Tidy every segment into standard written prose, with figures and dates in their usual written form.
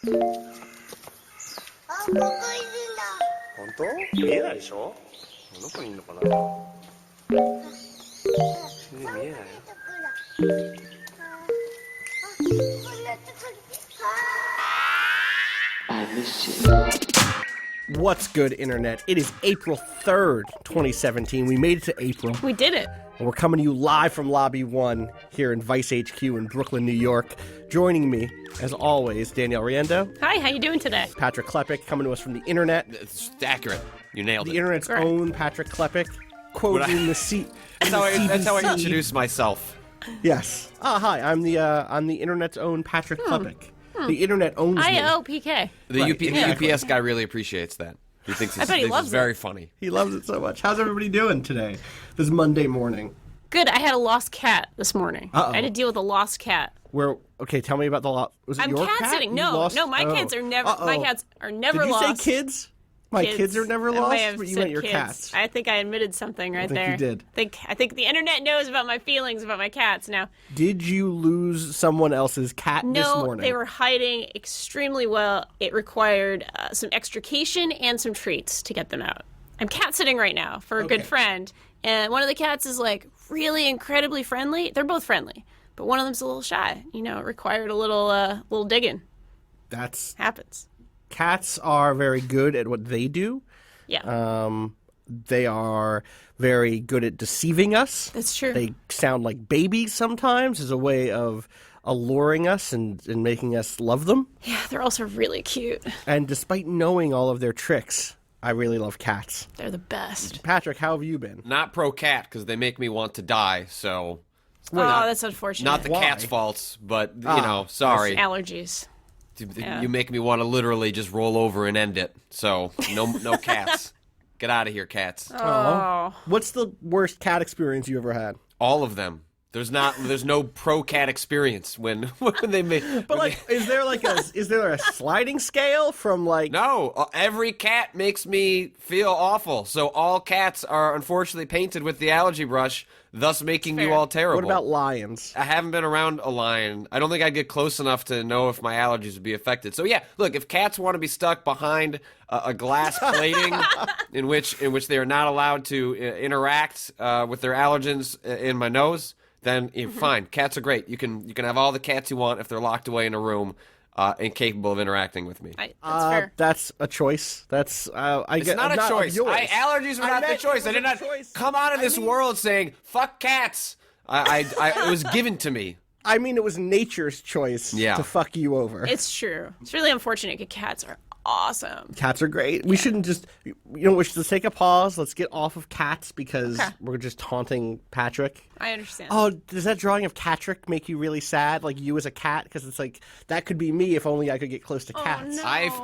あ、ここいるんだ。本当？見えないでしょ？どこにいるのかな？見えないよ。I miss you. What's good, Internet? It is April 3rd, 2017. We made it to April. We did it. And we're coming to you live from Lobby 1 here in Vice HQ in Brooklyn, New York. Joining me, as always, Danielle Riendeau. Hi, how you doing today? Patrick Klepek coming to us from the Internet. It's accurate. You nailed it. The Internet's Correct. own Patrick Klepek. Quoting the seat. That's how I introduce myself. Yes. Hi, I'm the Internet's own Patrick Klepek. The Internet owns me. IOPK. The Right, UPS guy really appreciates that. He thinks I bet he loves it's very funny. He loves it so much. How's everybody doing today? This Monday morning. Good, I had a lost cat this morning. Uh-oh. I had to deal with a lost cat. Okay, tell me about the lot. Was it I'm your cat cat? sitting. You No, lost- my oh. cats are never. Uh-oh. My cats are never Did you lost. say kids? My kids are never I lost? may have But you said meant your kids. cats. I think I admitted something right think there. you did. I think the internet knows about my feelings about my cats now. Did you lose someone else's cat this No, morning? they were hiding extremely well. It required some extrication and some treats to get them out. I'm cat sitting right now for a good friend, and one of the cats is like really incredibly friendly. They're both friendly, but one of them's a little shy. You know, it required a little digging. That's Happens. Cats are very good at what they do. Yeah, They are very good at deceiving us. that's true. They sound like babies sometimes as a way of alluring us and making us love them. Yeah, they're also really cute. And despite knowing all of their tricks, I really love cats. They're the best. Patrick, how have you been? Not pro cat because they make me want to die. So Oh, that's unfortunate. not the Why? cat's faults, but sorry. Allergies. Yeah. You make me want to literally just roll over and end it. So no cats. Get out of here, cats. Oh, What's the worst cat experience you ever had? All of them. There's no pro cat experience when they make. But like, is there a sliding scale from like? No, every cat makes me feel awful. So all cats are unfortunately painted with the allergy brush, thus making you fair. all terrible. What about lions? I haven't been around a lion. I don't think I'd get close enough to know if my allergies would be affected. So yeah, look, if cats want to be stuck behind a glass plating in which they are not allowed to interact with their allergens in my nose, then fine. Cats are great. You can have all the cats you want if they're locked away in a room. Incapable of interacting with me. that's fair. That's a choice. That's It's not a choice. Allergies were not the meant choice. it I did was not a choice. come out of this world saying "fuck cats." It was given to me. I mean, it was nature's choice Yeah. to fuck you over. It's true. It's really unfortunate because cats are awesome. Cats are great. We shouldn't just, we should take a pause. Let's get off of cats because Okay. we're just taunting Patrick. I understand. Oh, does that drawing of Patrick make you really sad? Like you as a cat? Because it's like, that could be me if only I could get close to cats.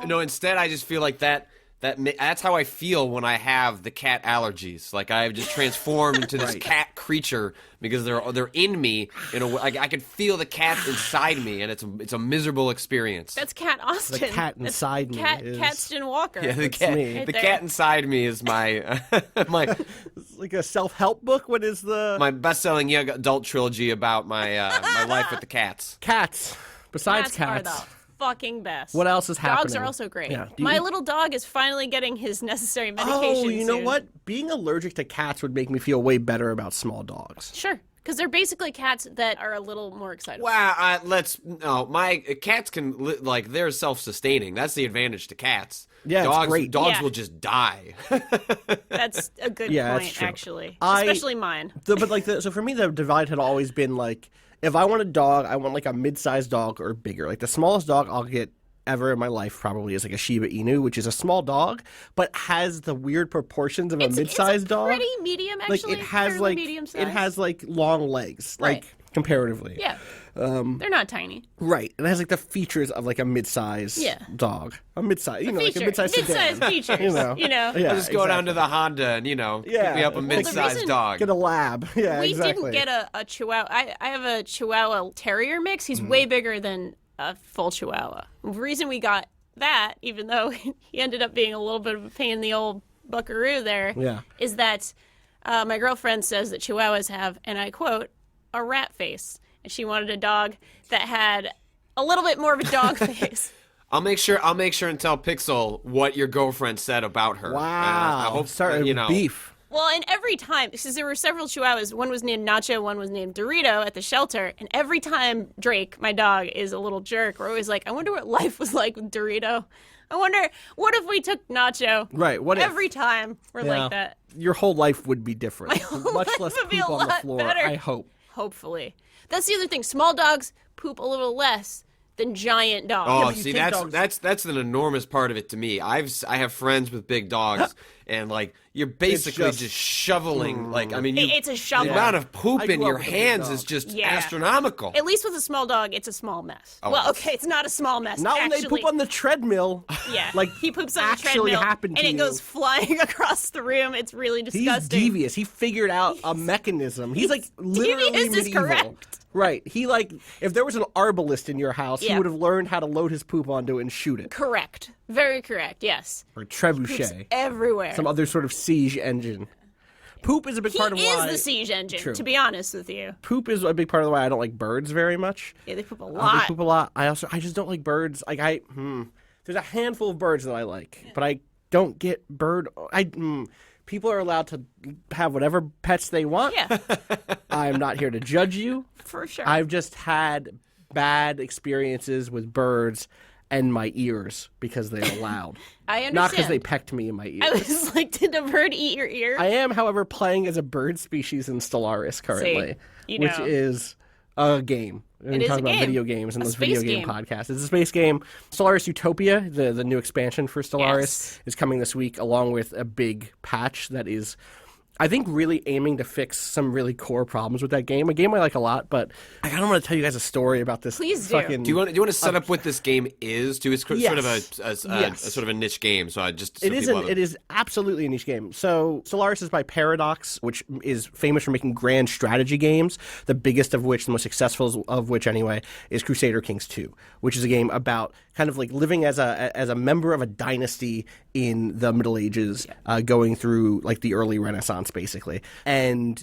no. Instead I just feel like that's how I feel when I have the cat allergies. Like I've just transformed into this cat creature because they're in me in a way. I can feel the cat inside me, and it's a miserable experience. That's Cat Austin. The cat inside me is- Catston Walker. Yeah, the me. Right the there. cat inside me is my It's like a self-help book. What is the... my best-selling young adult trilogy about my my life with the cats. Cats. Besides Cats cats. are the fucking best. What else is happening? Dogs are also great. Yeah. Do My you- little dog is finally getting his necessary medication Oh, you know soon. what? Being allergic to cats would make me feel way better about small dogs. Sure. Because they're basically cats that are a little more excitable. Wow, my cats can they're self-sustaining. That's the advantage to cats. Yeah, it's dogs, great. Dogs Yeah. will just die. That's a good Yeah, that's point, true. actually. I- Especially mine. So for me, the divide had always been like, if I want a dog, I want like a mid-sized dog or bigger. Like the smallest dog I'll get ever in my life probably is like a Shiba Inu, which is a small dog, but has the weird proportions of a mid-sized dog. Pretty medium, actually. Like it has fairly like medium size. it has like long legs, Right. like comparatively. Yeah. They're not tiny. Right. It has like the features of like a mid-sized Yeah. dog. A mid-sized, like a Feature. mid-sized sedan. Mid-sized features. You know. Yeah, I'll just go down to exactly. the Honda and pick me up a Well, the mid-sized reason- dog. Get a lab. Yeah, We exactly. didn't get a Chihuahua. I have a Chihuahua Terrier mix. He's way bigger than a full Chihuahua. The reason we got that, even though he ended up being a little bit of a pain in the old buckaroo there, Yeah. is that my girlfriend says that Chihuahuas have, and I quote, a rat face. And she wanted a dog that had a little bit more of a dog face. I'll make sure and tell Pixel what your girlfriend said about her. Wow. I hope starting beef. Well, and every time, because there were several Chihuahuas, one was named Nacho, one was named Dorito at the shelter, and every time Drake, my dog, is a little jerk, we're always like, I wonder what life was like with Dorito. I wonder, what if we took Nacho? Right, what if? Every time we're like that. Your whole life would be different. My whole Much life less would be poop a on the lot floor, better. I hope. Hopefully. That's the other thing. Small dogs poop a little less than giant dogs. Oh, but you see, think that's an enormous part of it to me. I have friends with big dogs, and like you're basically just shoveling. Like, I mean, It's a shovel. the amount of poop I in grew your up with a big hands dog. is just Yeah. astronomical. At least with a small dog, it's a small mess. Well, okay, it's not a small mess. Not when they actually. poop on the treadmill. Yeah, Like, he poops on the actually treadmill, happened to and it you. goes flying across the room. It's really He's disgusting. devious. He figured out a mechanism. He's like literally devious is medieval. correct. Right. He like if there was an arbalist in your house, he Yeah. would have learned how to load his poop onto it and shoot it. Correct. Very correct. Yes. Or Poops trebuchet. everywhere. Some other sort of siege engine. Poop is a big he part of is why the siege engine. True. To be honest with you, poop is a big part of why I don't like birds very much. yeah, they poop a They lot. poop a lot. I just don't like birds. Like there's a handful of birds that I like, but I don't get people are allowed to have whatever pets they want. Yeah, I'm not here to judge you. for sure. I've just had bad experiences with birds and my ears because they are loud. I understand. Not because they pecked me in my ears. I was like, did a bird eat your ear? I am, however, playing as a bird species in Stellaris currently, you which know. is a game. We It is talk a about game. video games and A those video space game game. podcasts. It's a space game. Stellaris Utopia, the new expansion for Stellaris, Yes. is coming this week, along with a big patch that is, I think, really aiming to fix some really core problems with that game. A game I like a lot, but I kind of want to tell you guys a story about this. Please do. fucking, Do you want to set up what this game is? Too, it's sort of Yes. a sort of a niche game. So I just so It is people have it is absolutely a niche game. So Stellaris is by Paradox, which is famous for making grand strategy games. The biggest of which, the most successful of which anyway, is Crusader Kings 2, which is a game about kind of like living as a member of a dynasty in the Middle Ages, going through like the early Renaissance, basically. And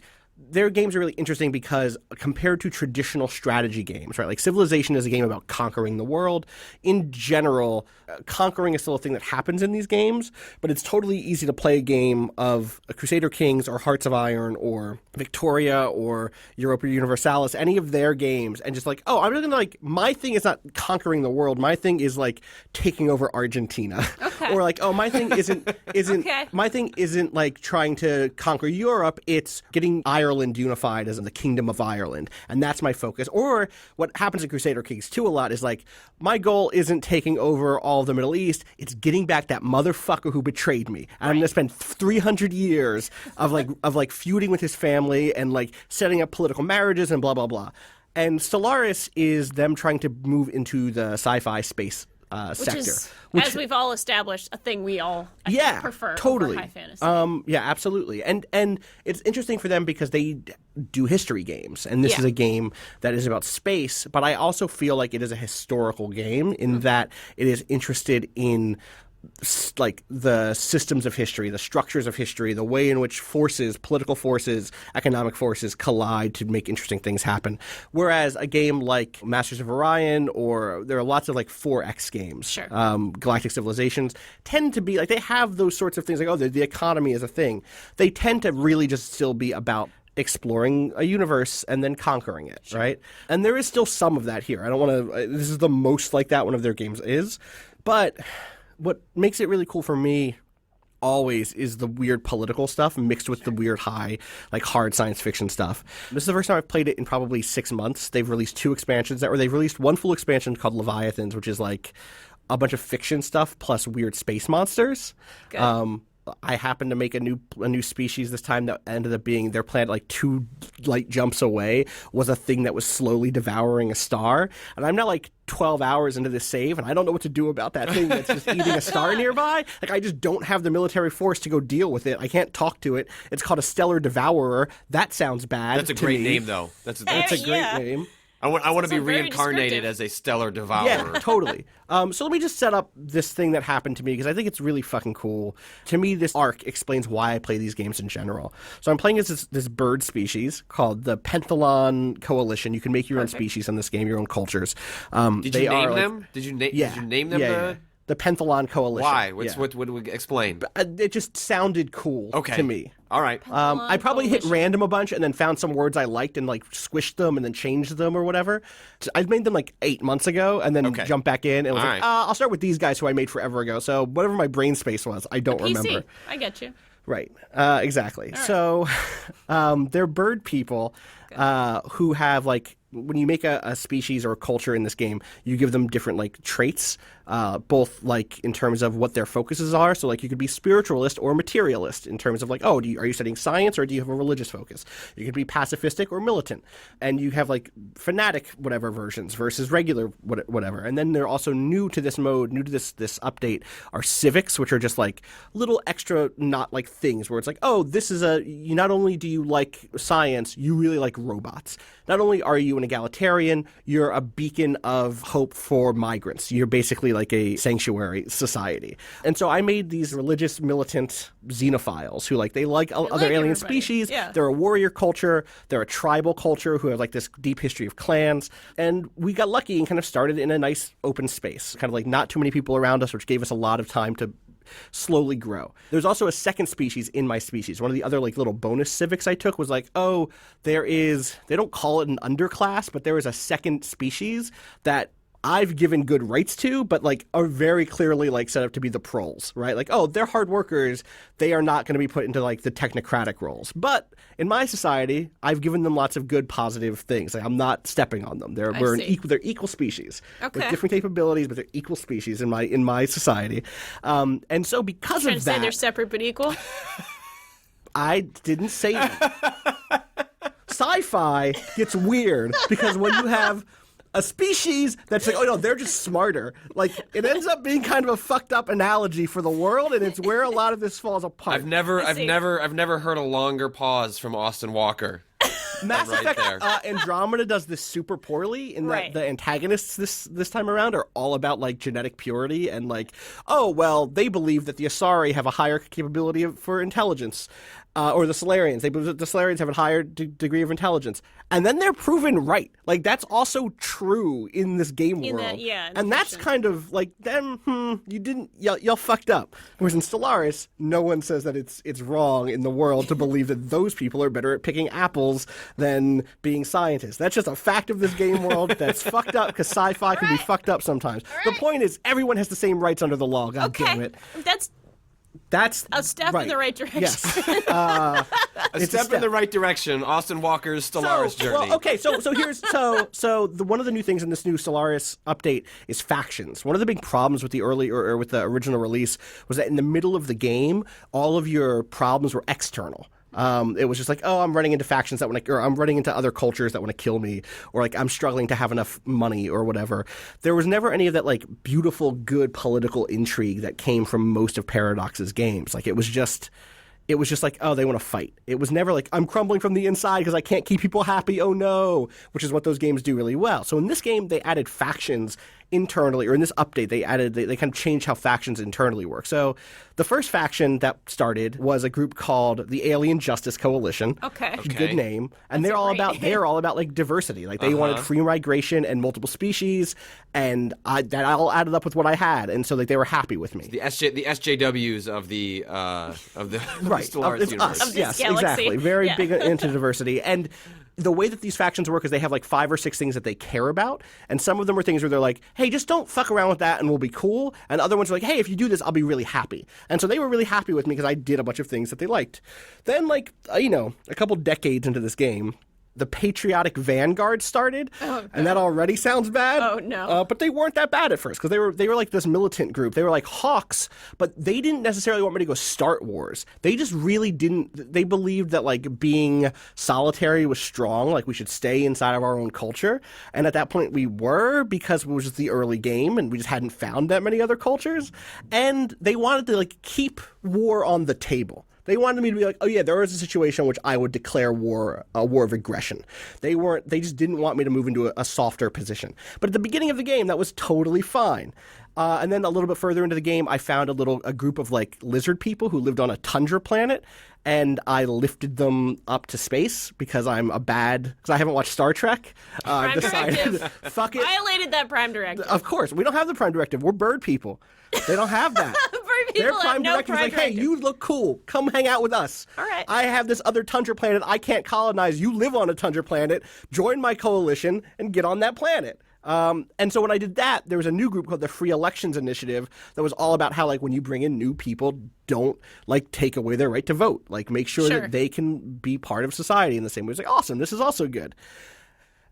their games are really interesting because compared to traditional strategy games, right? Like Civilization is a game about conquering the world. In general, conquering is still a thing that happens in these games, but it's totally easy to play a game of Crusader Kings or Hearts of Iron or Victoria or Europa Universalis, any of their games, and just like, oh, I'm just gonna like, my thing is not conquering the world. My thing is like taking over Argentina. Okay. Or like, oh, my thing isn't Okay. my thing isn't like trying to conquer Europe. It's getting Ireland unified as the Kingdom of Ireland, and that's my focus. Or what happens in Crusader Kings 2 a lot is like, my goal isn't taking over all of the Middle East. It's getting back that motherfucker who betrayed me. And I'm going to spend 300 years of like feuding with his family and like setting up political marriages and blah blah blah. And Stellaris is them trying to move into the sci-fi space Which sector. is, as we've all established, a thing we all I think, Yeah, prefer totally. over high fantasy. Yeah, absolutely. And it's interesting for them because they do history games, and this Yeah. is a game that is about space. But I also feel like it is a historical game in that it is interested in like the systems of history, the structures of history, the way in which forces, political forces, economic forces collide to make interesting things happen. Whereas a game like Masters of Orion, or there are lots of like 4X games, Sure. Galactic Civilizations, tend to be like, they have those sorts of things like, oh, the economy is a thing. They tend to really just still be about exploring a universe and then conquering it, right? And there is still some of that here. I don't want to, this is the most like that one of their games is. But what makes it really cool for me always is the weird political stuff mixed with the weird high, like hard science fiction stuff. This is the first time I've played it in probably 6 months. They've released 2 expansions, or they've released one full expansion called Leviathans, which is like a bunch of fiction stuff plus weird space monsters. Good. I happened to make a new species this time that ended up being, their planet like 2 light jumps away was a thing that was slowly devouring a star. And I'm now like 12 hours into this save, and I don't know what to do about that thing that's just eating a star nearby. Like, I just don't have the military force to go deal with it. I can't talk to it. It's called a stellar devourer. That sounds bad. That's a to great me. name, though. That's That's a great Yeah. name. I want to be Sounds very reincarnated descriptive. as a stellar devourer. Yeah, totally. So let me just set up this thing that happened to me because I think it's really fucking cool. To me, this arc explains why I play these games in general. So I'm playing as this bird species called the Penthalon Coalition. You can make your own species in this game, your own cultures. Did you name them? Did you name them? Yeah. The Penthalon Coalition. Why? Yeah. What would we explain? It just sounded cool to me. All right. I probably hit random a bunch and then found some words I liked and like squished them and then changed them or whatever. So I made them like 8 months ago and then jumped back in and was All like, right. I'll start with these guys who I made forever ago. So whatever my brain space was, I don't PC. remember. I get you. Right. Exactly. So they're bird people who have like, when you make a species or a culture in this game, you give them different like traits, both like in terms of what their focuses are. So like you could be spiritualist or materialist in terms of like, oh, are you studying science or do you have a religious focus? You could be pacifistic or militant, and you have like fanatic whatever versions versus regular whatever. And then they're also new to this mode, new to this update are civics, which are just like little extra not like things where it's like, oh, this is you not only do you like science, you really like robots. Not only are you an egalitarian, you're a beacon of hope for migrants. You're basically like a sanctuary society. And so I made these religious militant xenophiles who like they like other alien everybody. species. Yeah. They're a warrior culture. They're a tribal culture who have like this deep history of clans. And we got lucky and kind of started in a nice open space, kind of like not too many people around us, which gave us a lot of time to slowly grow. There's also a second species in my species. One of the other like little bonus civics I took was like, oh, they don't call it an underclass, but there is a second species that I've given good rights to, but like are very clearly like set up to be the proles, right? Like, oh, they're hard workers. They are not going to be put into like the technocratic roles. But in my society, I've given them lots of good, positive things. Like, I'm not stepping on them. They're equal species with different capabilities, but they're equal species in my society. And so because Trying of to that, say they're separate but equal. I didn't say that. Sci-fi gets weird because when you have a species that's like, oh no, they're just smarter. Like it ends up being kind of a fucked up analogy for the world, and it's where a lot of this falls apart. I've never heard a longer pause from Austin Walker. Mass right Effect there. Andromeda does this super poorly in that Right. the antagonists this time around are all about like genetic purity and like, oh well, they believe that the Asari have a higher capability for intelligence. Or the Stellaris. They believe that the Stellaris have a higher degree of intelligence. And then they're proven right. Like, that's also true in this game world. And that's kind of like, y'all fucked up. Whereas in Stellaris, no one says that it's wrong in the world to believe that those people are better at picking apples than being scientists. That's just a fact of this game world that's fucked up because sci-fi can be fucked up sometimes. The point is, everyone has the same rights under the law. God damn it. That's a step in the right direction. Yes. A step in the right direction. Austin Walker's Stellaris journey. Well, okay, so here's one of the new things in this new Stellaris update is factions. One of the big problems with the early or with the original release was that in the middle of the game, all of your problems were external. It was just like, oh, I'm running into factions that want to, or I'm running into other cultures that want to kill me, or like I'm struggling to have enough money or whatever. There was never any of that like beautiful, good political intrigue that came from most of Paradox's games. Like it was just like, oh, they want to fight. It was never like, I'm crumbling from the inside because I can't keep people happy. Oh no, which is what those games do really well. So in this game, they added factions internally, or in this update, they kind of changed how factions internally work. So the first faction that started was a group called the Alien Justice Coalition. Okay. Good name. And they're all about like diversity. Like they wanted free migration and multiple species, and that all added up with what I had, and so like they were happy with me. The SJWs of the right. Stellaris It's universe. us. Yes, galaxy. exactly. Very big into diversity. And the way that these factions work is they have like 5 or 6 things that they care about, and some of them are things where they're like, hey, just don't fuck around with that and we'll be cool, and other ones are like, hey, if you do this, I'll be really happy. And so they were really happy with me because I did a bunch of things that they liked. Then like, a couple decades into this game, the Patriotic Vanguard started, and that already sounds bad. Oh, no. But they weren't that bad at first because they were like this militant group. They were like hawks, but they didn't necessarily want me to go start wars. They just really didn't. They believed that like being solitary was strong, like we should stay inside of our own culture. And at that point we were, because it was just the early game and we just hadn't found that many other cultures. And they wanted to like keep war on the table. They wanted me to be like, oh yeah, there was a situation in which I would declare war, a war of aggression. They just didn't want me to move into a softer position. But at the beginning of the game, that was totally fine. And then a little bit further into the game, I found a group of like lizard people who lived on a tundra planet, and I lifted them up to space because I haven't watched Star Trek. Prime Decided, directive. fuck it. Violated that Prime directive. Of course, we don't have the Prime directive. We're bird people. They don't have that. Bird Their people have Prime no directive is Prime like, hey, directive. you look cool. Come hang out with us. All right. I have this other tundra planet I can't colonize. You live on a tundra planet. Join my coalition and get on that planet. And so when I did that, there was a new group called the Free Elections Initiative that was all about how, like, when you bring in new people, don't, like, take away their right to vote. Like, make sure that they can be part of society in the same way. It's like, awesome, this is also good.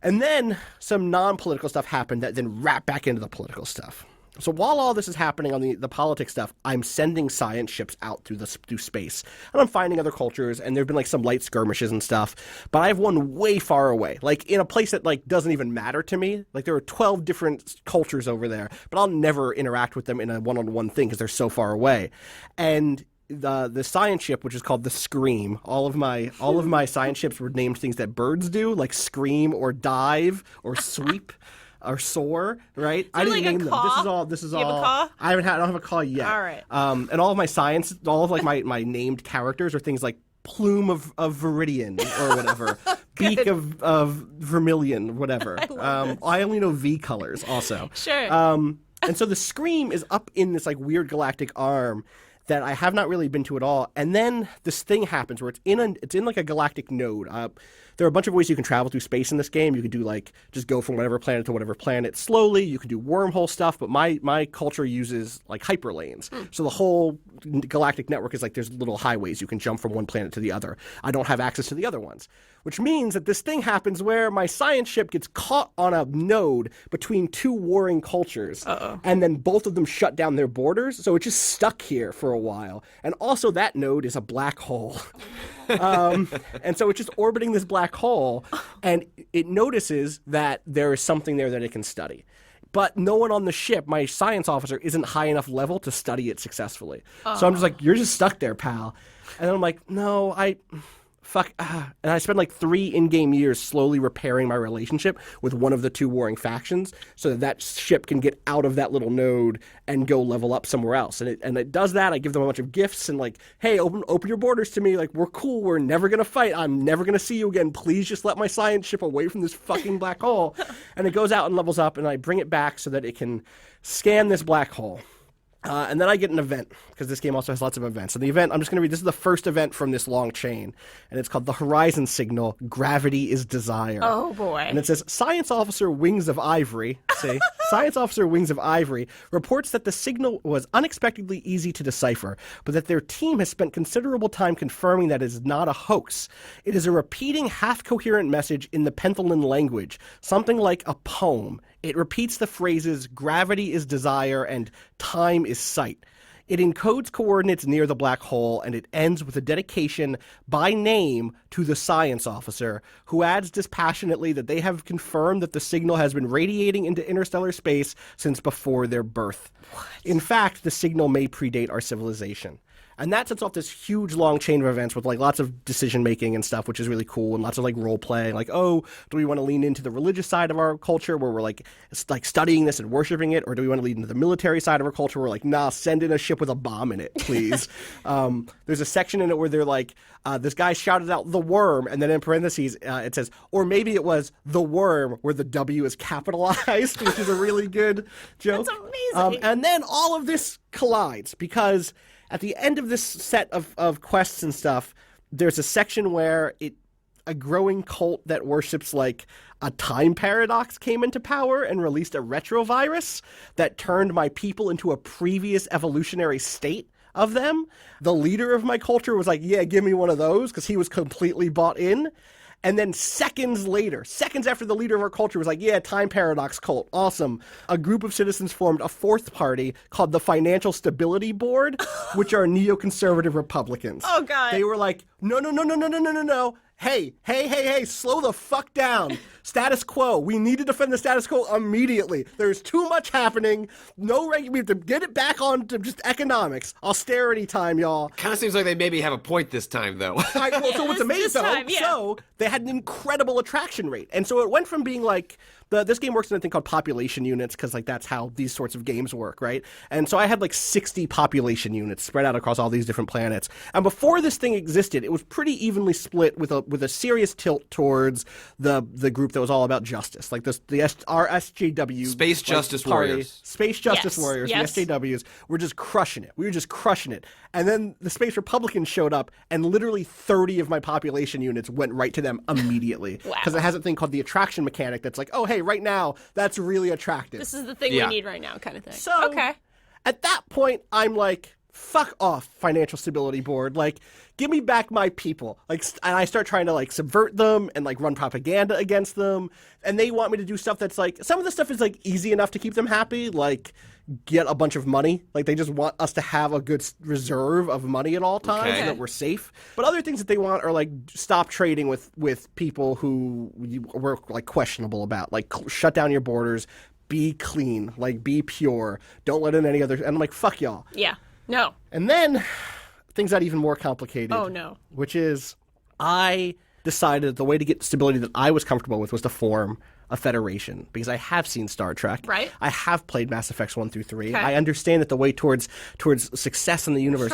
And then some non-political stuff happened that then wrapped back into the political stuff. So while all this is happening on the politics stuff, I'm sending science ships out through space. And I'm finding other cultures, and there have been like some light skirmishes and stuff. But I have one way far away, like in a place that like doesn't even matter to me. Like there are 12 different cultures over there, but I'll never interact with them in a one-on-one thing because they're so far away. And the science ship, which is called the Scream, all of my science ships were named things that birds do, like scream or dive or sweep. Or soar, right? I didn't like name a them. caw? This is You all. have a caw? I don't have a caw yet. All right. And all of my science, all of like my named characters are things like plume of Viridian or whatever, beak of vermilion, whatever. I only know V colors also. Sure. And so the Scream is up in this like weird galactic arm that I have not really been to at all. And then this thing happens where it's in like a galactic node. There are a bunch of ways you can travel through space in this game. You can do like just go from whatever planet to whatever planet slowly. You can do wormhole stuff, but my culture uses like hyperlanes. So the whole galactic network is like there's little highways you can jump from one planet to the other. I don't have access to the other ones, which means that this thing happens where my science ship gets caught on a node between two warring cultures, and then both of them shut down their borders. So it's just stuck here for a while. And also that node is a black hole. And so it's just orbiting this black hole, and it notices that there is something there that it can study. But no one on the ship, my science officer, isn't high enough level to study it successfully. So I'm just like, you're just stuck there, pal. And then I'm like, no, and I spent like 3 in-game years slowly repairing my relationship with one of the two warring factions so that ship can get out of that little node and go level up somewhere else. And it does that. I give them a bunch of gifts and like, hey, open your borders to me. Like, we're cool. We're never going to fight. I'm never going to see you again. Please just let my science ship away from this fucking black hole. And it goes out and levels up, and I bring it back so that it can scan this black hole. And then I get an event, because this game also has lots of events. And the event, I'm just going to read, this is the first event from this long chain, and it's called the Horizon Signal, Gravity is Desire. Oh, boy. And it says, Science Officer Wings of Ivory, Science Officer Wings of Ivory reports that the signal was unexpectedly easy to decipher, but that their team has spent considerable time confirming that it is not a hoax. It is a repeating half-coherent message in the Penthelin language, something like a poem. It repeats the phrases, gravity is desire and time is sight. It encodes coordinates near the black hole, and it ends with a dedication by name to the science officer, who adds dispassionately that they have confirmed that the signal has been radiating into interstellar space since before their birth. What? In fact, the signal may predate our civilization. And that sets off this huge long chain of events with like lots of decision making and stuff, which is really cool, and lots of like role play. Like, oh, do we want to lean into the religious side of our culture where we're like studying this and worshiping it, or do we want to lean into the military side of our culture where we're like, nah, send in a ship with a bomb in it, please. There's a section in it where they're like, this guy shouted out the worm, and then in parentheses it says, or maybe it was the worm where the W is capitalized, which is a really good joke. That's amazing. And then all of this collides because at the end of this set of quests and stuff, there's a section where a growing cult that worships like a time paradox came into power and released a retrovirus that turned my people into a previous evolutionary state of them. The leader of my culture was like, yeah, give me one of those, because he was completely bought in. And then seconds after the leader of our culture was like, yeah, time paradox cult, awesome, a group of citizens formed a fourth party called the Financial Stability Board, which are neoconservative Republicans. Oh, God. They were like, no. Hey, slow the fuck down. Status quo. We need to defend the status quo immediately. There's too much happening. We have to get it back on to just economics. Austerity time, y'all. Kind of seems like they maybe have a point this time, though. So what's amazing, so they had an incredible attraction rate. And so it went from being like, this game works in a thing called population units because like that's how these sorts of games work, right? And so I had like 60 population units spread out across all these different planets. And before this thing existed, it was pretty evenly split with a serious tilt towards the group that was all about justice, like our SJW Space Justice Warriors. Space Justice Warriors, the SJWs were just crushing it. We were just crushing it. And then the Space Republicans showed up, and literally 30 of my population units went right to them immediately because it has a thing called the attraction mechanic that's like, oh hey, right now that's really attractive. This is the thing we need right now, kind of thing. So at that point, I'm like, fuck off, Financial Stability Board. Like, give me back my people. Like, and I start trying to like subvert them and like run propaganda against them. And they want me to do stuff that's like, some of the stuff is like easy enough to keep them happy. Like, get a bunch of money. Like, they just want us to have a good reserve of money at all times so that we're safe. But other things that they want are like stop trading with people who we're like questionable about. Like, shut down your borders. Be clean. Like, be pure. Don't let in any other. And I'm like, fuck y'all. Yeah. No. And then things got even more complicated. Oh, no. Which is, I decided the way to get stability that I was comfortable with was to form a federation, because I have seen Star Trek. Right. I have played Mass Effects 1 through 3. Okay. I understand that the way towards success in the universe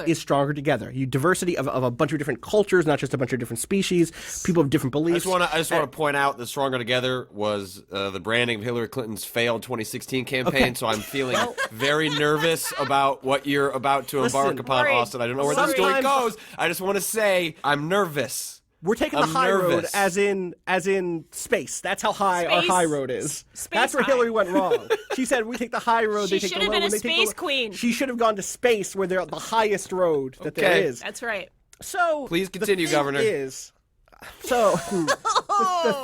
is stronger together. You diversity of a bunch of different cultures, not just a bunch of different species, people of different beliefs. I just want to point out that Stronger Together was the branding of Hillary Clinton's failed 2016 campaign, so I'm feeling very nervous about what you're about to embark upon, Austin. I don't know where this story goes. I just want to say I'm nervous. We're taking the high road as in space. That's how high our high road is. That's where Hillary went wrong. She said we take the high road, they take the low. She should have been a space queen. She should have gone to space where they're the highest road that there is. That's right. So please continue, Governor. The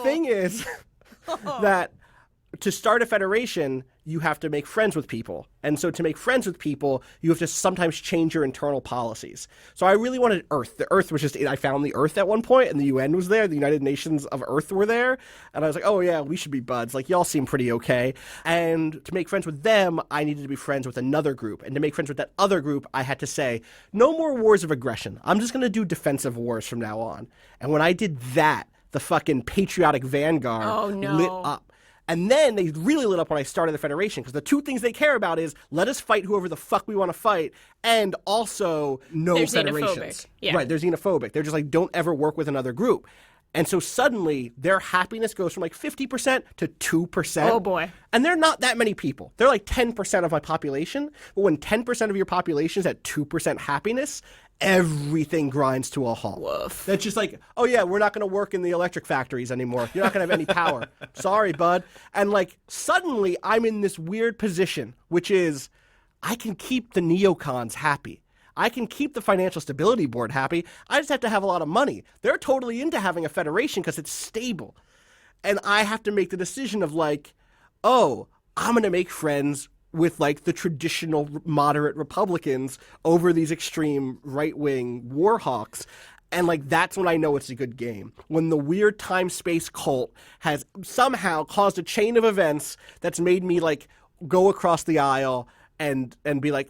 thing is that to start a federation, you have to make friends with people. And so to make friends with people, you have to sometimes change your internal policies. So I really wanted Earth. The Earth was just, I found the Earth at one point, and the UN was there. The United Nations of Earth were there. And I was like, oh yeah, we should be buds. Like, y'all seem pretty okay. And to make friends with them, I needed to be friends with another group. And to make friends with that other group, I had to say, no more wars of aggression. I'm just going to do defensive wars from now on. And when I did that, the fucking patriotic vanguard lit up. And then they really lit up when I started the Federation, because the two things they care about is let us fight whoever the fuck we want to fight, and also no federations. Yeah. Right, they're xenophobic. They're just like, don't ever work with another group. And so suddenly their happiness goes from like 50% to 2%. Oh boy. And they're not that many people. They're like 10% of my population. But when 10% of your population is at 2% happiness, everything grinds to a halt. Woof. That's just like, oh yeah, we're not going to work in the electric factories anymore. You're not going to have any power. Sorry, bud. And like suddenly I'm in this weird position, which is I can keep the neocons happy. I can keep the Financial Stability Board happy. I just have to have a lot of money. They're totally into having a federation because it's stable. And I have to make the decision of like, oh, I'm going to make friends with like the traditional moderate Republicans over these extreme right-wing war hawks. And like that's when I know it's a good game. When the weird time-space cult has somehow caused a chain of events that's made me like go across the aisle and be like,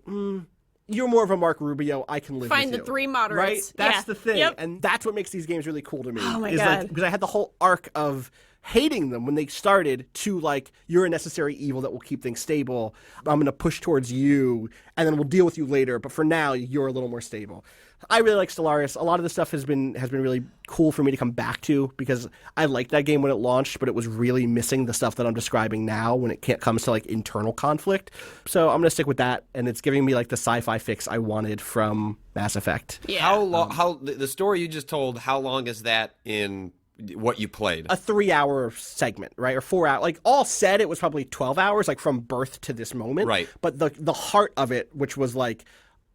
you're more of a Mark Rubio. I can live with you. Find the three moderates. Right? That's the thing. Yep. And that's what makes these games really cool to me. Oh, my God. God. Because I had the whole arc of hating them when they started to like, you're a necessary evil that will keep things stable. I'm going to push towards you, and then we'll deal with you later. But for now, you're a little more stable. I really like Stellaris. A lot of the stuff has been really cool for me to come back to, because I liked that game when it launched, but it was really missing the stuff that I'm describing now when it comes to like internal conflict. So I'm going to stick with that, and it's giving me like the sci-fi fix I wanted from Mass Effect. Yeah. How long? The story you just told? How long is that in what you played? A 3-hour segment, right? Or 4 hours. Like all said, it was probably 12 hours, like from birth to this moment. Right. But the heart of it, which was like,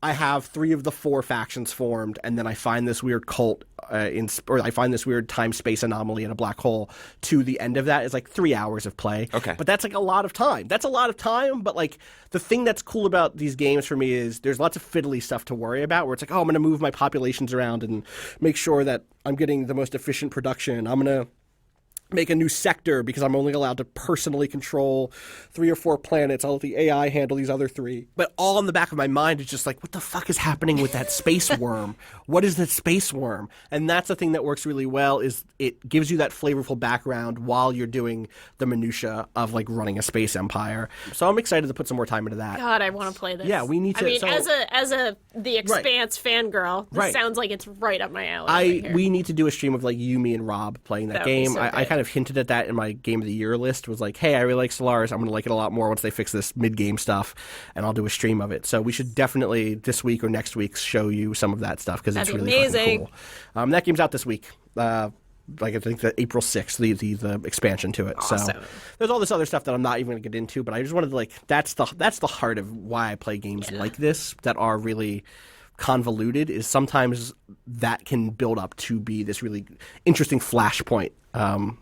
I have 3 of the 4 factions formed, and then I find this weird cult, or I find this weird time-space anomaly in a black hole. To the end of that is like 3 hours of play. Okay. But that's like a lot of time. That's a lot of time, but like the thing that's cool about these games for me is there's lots of fiddly stuff to worry about, where it's like, oh, I'm going to move my populations around and make sure that I'm getting the most efficient production. I'm going to make a new sector because I'm only allowed to personally control 3 or 4 planets. I'll let the AI handle these other 3. But all in the back of my mind is just like, what the fuck is happening with that space worm? What is that space worm? And that's the thing that works really well is it gives you that flavorful background while you're doing the minutia of like running a space empire. So I'm excited to put some more time into that. God, I want to play this. Yeah, we need to. I mean, so, as a The Expanse fangirl, this Right. sounds like it's right up my alley. right here. We need to do a stream of like you, me, and Rob playing that That would be game. so I good. kind of hinted at that in my Game of the Year list. Was like, hey, I really like Stellaris. I'm going to like it a lot more once they fix this mid-game stuff, and I'll do a stream of it. So we should definitely this week or next week show you some of that stuff because it's That'd be really fucking amazing. cool. That game's out this week. Like I think the April 6th, the expansion to it. So Awesome. there's all this other stuff that I'm not even going to get into, but I just wanted to like that's the heart of why I play games like this that are really convoluted is sometimes that can build up to be this really interesting flashpoint.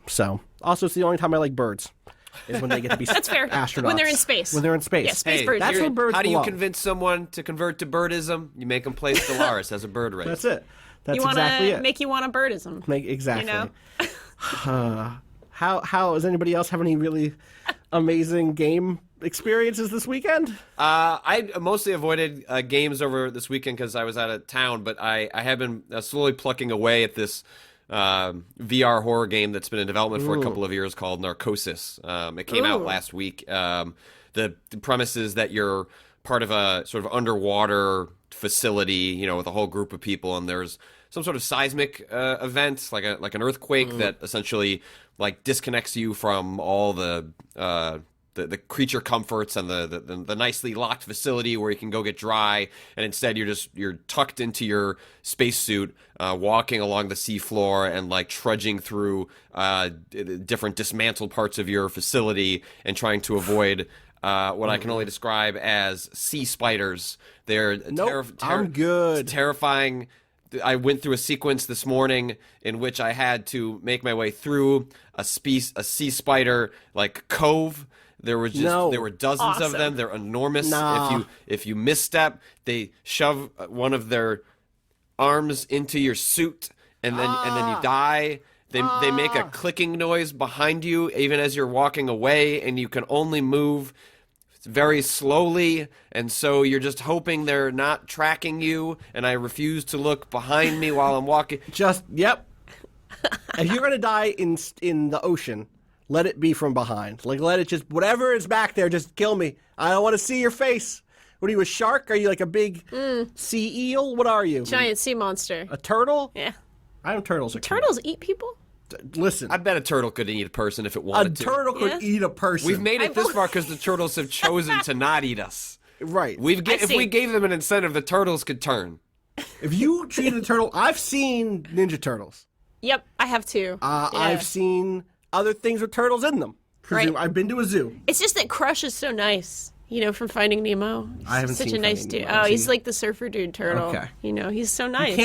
So also it's the only time I like birds is when they get to be That's fair. astronauts. When they're in space. When they're in space. Yeah, space Hey, birds. that's when birds how do you belong. convince someone to convert to birdism? You make them play Stellaris as a bird race. That's it. That's You want exactly to it. make you want a birdism. Exactly. You know? How does anybody else have any really amazing game experiences this weekend? I mostly avoided games over this weekend because I was out of town, but I have been slowly plucking away at this VR horror game that's been in development for a couple of years called Narcosis. It came out last week. The premise is that you're part of a sort of underwater facility, with a whole group of people, and there's some sort of seismic event, like an earthquake that essentially like disconnects you from all the creature comforts and the nicely locked facility where you can go get dry, and instead you're tucked into your spacesuit, walking along the seafloor and like trudging through different dismantled parts of your facility and trying to avoid what I can only describe as sea spiders. They're I'm good. terrifying. I went through a sequence this morning in which I had to make my way through a sea spider like cove. There were dozens of them. They're enormous. Nah. If you misstep, they shove one of their arms into your suit, and then you die. They make a clicking noise behind you even as you're walking away, and you can only move very slowly, and so you're just hoping they're not tracking you, and I refuse to look behind me while I'm walking. Yep. If you're gonna die in the ocean, let it be from behind. Like let it just whatever is back there, just kill me. I don't want to see your face. What are you, a shark? Are you like a big sea eel? What are you? Giant sea monster. A turtle? Yeah. I know turtles are cute. Turtles eat people? Listen, I bet a turtle could eat a person if it a wanted to. turtle could Yeah. eat a person. We've made it this far because the turtles have chosen to not eat us. right. If see. we gave them an incentive, the turtles could turn. If you treated a turtle, I've seen Ninja Turtles. Yep, I have too. Yeah. I've seen other things with turtles in them. Right. I've been to a zoo. It's just that Crush is so nice. From Finding Nemo. He's I haven't such seen a nice Finding dude. Nemo. Oh, he's like the surfer dude turtle. Okay. He's so nice. You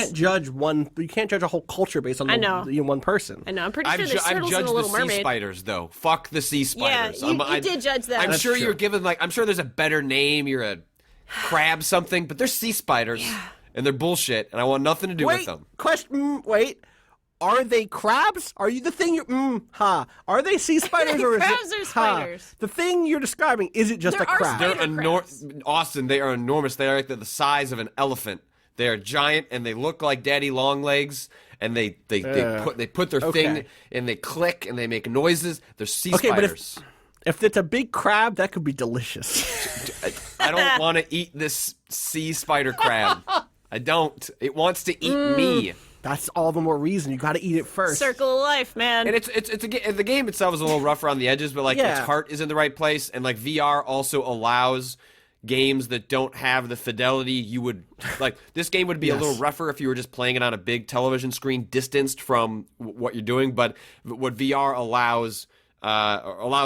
can't judge a whole culture based on I know. one person. I know. I'm pretty sure there's I've turtles in judged The the Little sea Mermaid. spiders, though. Fuck the sea spiders. you did judge that. I'm That's sure true. you're given I'm sure there's a better name. You're a crab something, but they're sea spiders, and they're bullshit, and I want nothing to do with them. Wait. Are they crabs? Are you the thing you Are they sea spiders or is Crabs it are spiders. The thing you're describing, is it just There a are crab? spiders. Austin, they are enormous. They are like the size of an elephant. They are giant, and they look like daddy long legs. And they put their thing, and they click, and they make noises. They're sea spiders. But if it's a big crab, that could be delicious. I don't want to eat this sea spider crab. I don't. It wants to eat me. That's all the more reason you got to eat it first. Circle of life, man. And the game itself is a little rough around the edges, but its heart is in the right place, and VR also allows games that don't have the fidelity you would like. This game would be a little rougher if you were just playing it on a big television screen, distanced from what you're doing. But what VR allows